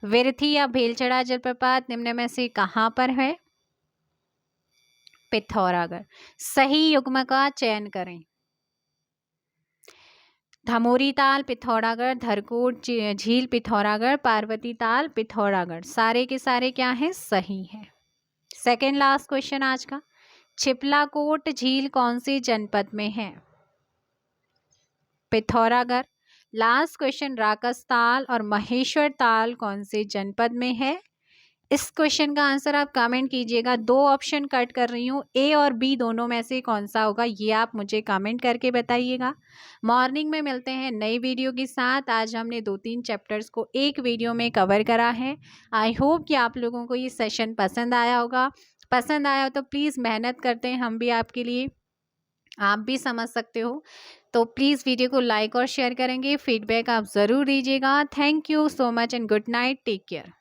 विरथी या भीलछड़ा जलप्रपात निम्न में से कहाँ पर है? पिथौरागढ़। सही युग्म का चयन करें। धमोरी ताल पिथौरागढ़, धरकोट झील पिथौरागढ़, पार्वती ताल पिथौरागढ़, सारे के सारे क्या हैं? सही हैं। सेकेंड लास्ट क्वेश्चन आज का, छिपलाकोट झील कौन से जनपद में है? पिथौरागढ़। लास्ट क्वेश्चन, राकस ताल और महेश्वर ताल कौन से जनपद में है? इस क्वेश्चन का आंसर आप कमेंट कीजिएगा। 2 ऑप्शन कट कर रही हूँ, ए और बी दोनों में से कौन सा होगा ये आप मुझे कमेंट करके बताइएगा। मॉर्निंग में मिलते हैं नई वीडियो के साथ। आज हमने 2-3 चैप्टर्स को एक वीडियो में कवर करा है। आई होप कि आप लोगों को ये सेशन पसंद आया होगा। पसंद आया हो तो प्लीज़ मेहनत करते हैं हम भी आपके लिए, आप भी समझ सकते हो। तो प्लीज़ वीडियो को लाइक और शेयर करेंगे, फीडबैक आप ज़रूर दीजिएगा। Thank you so much and good night, take care.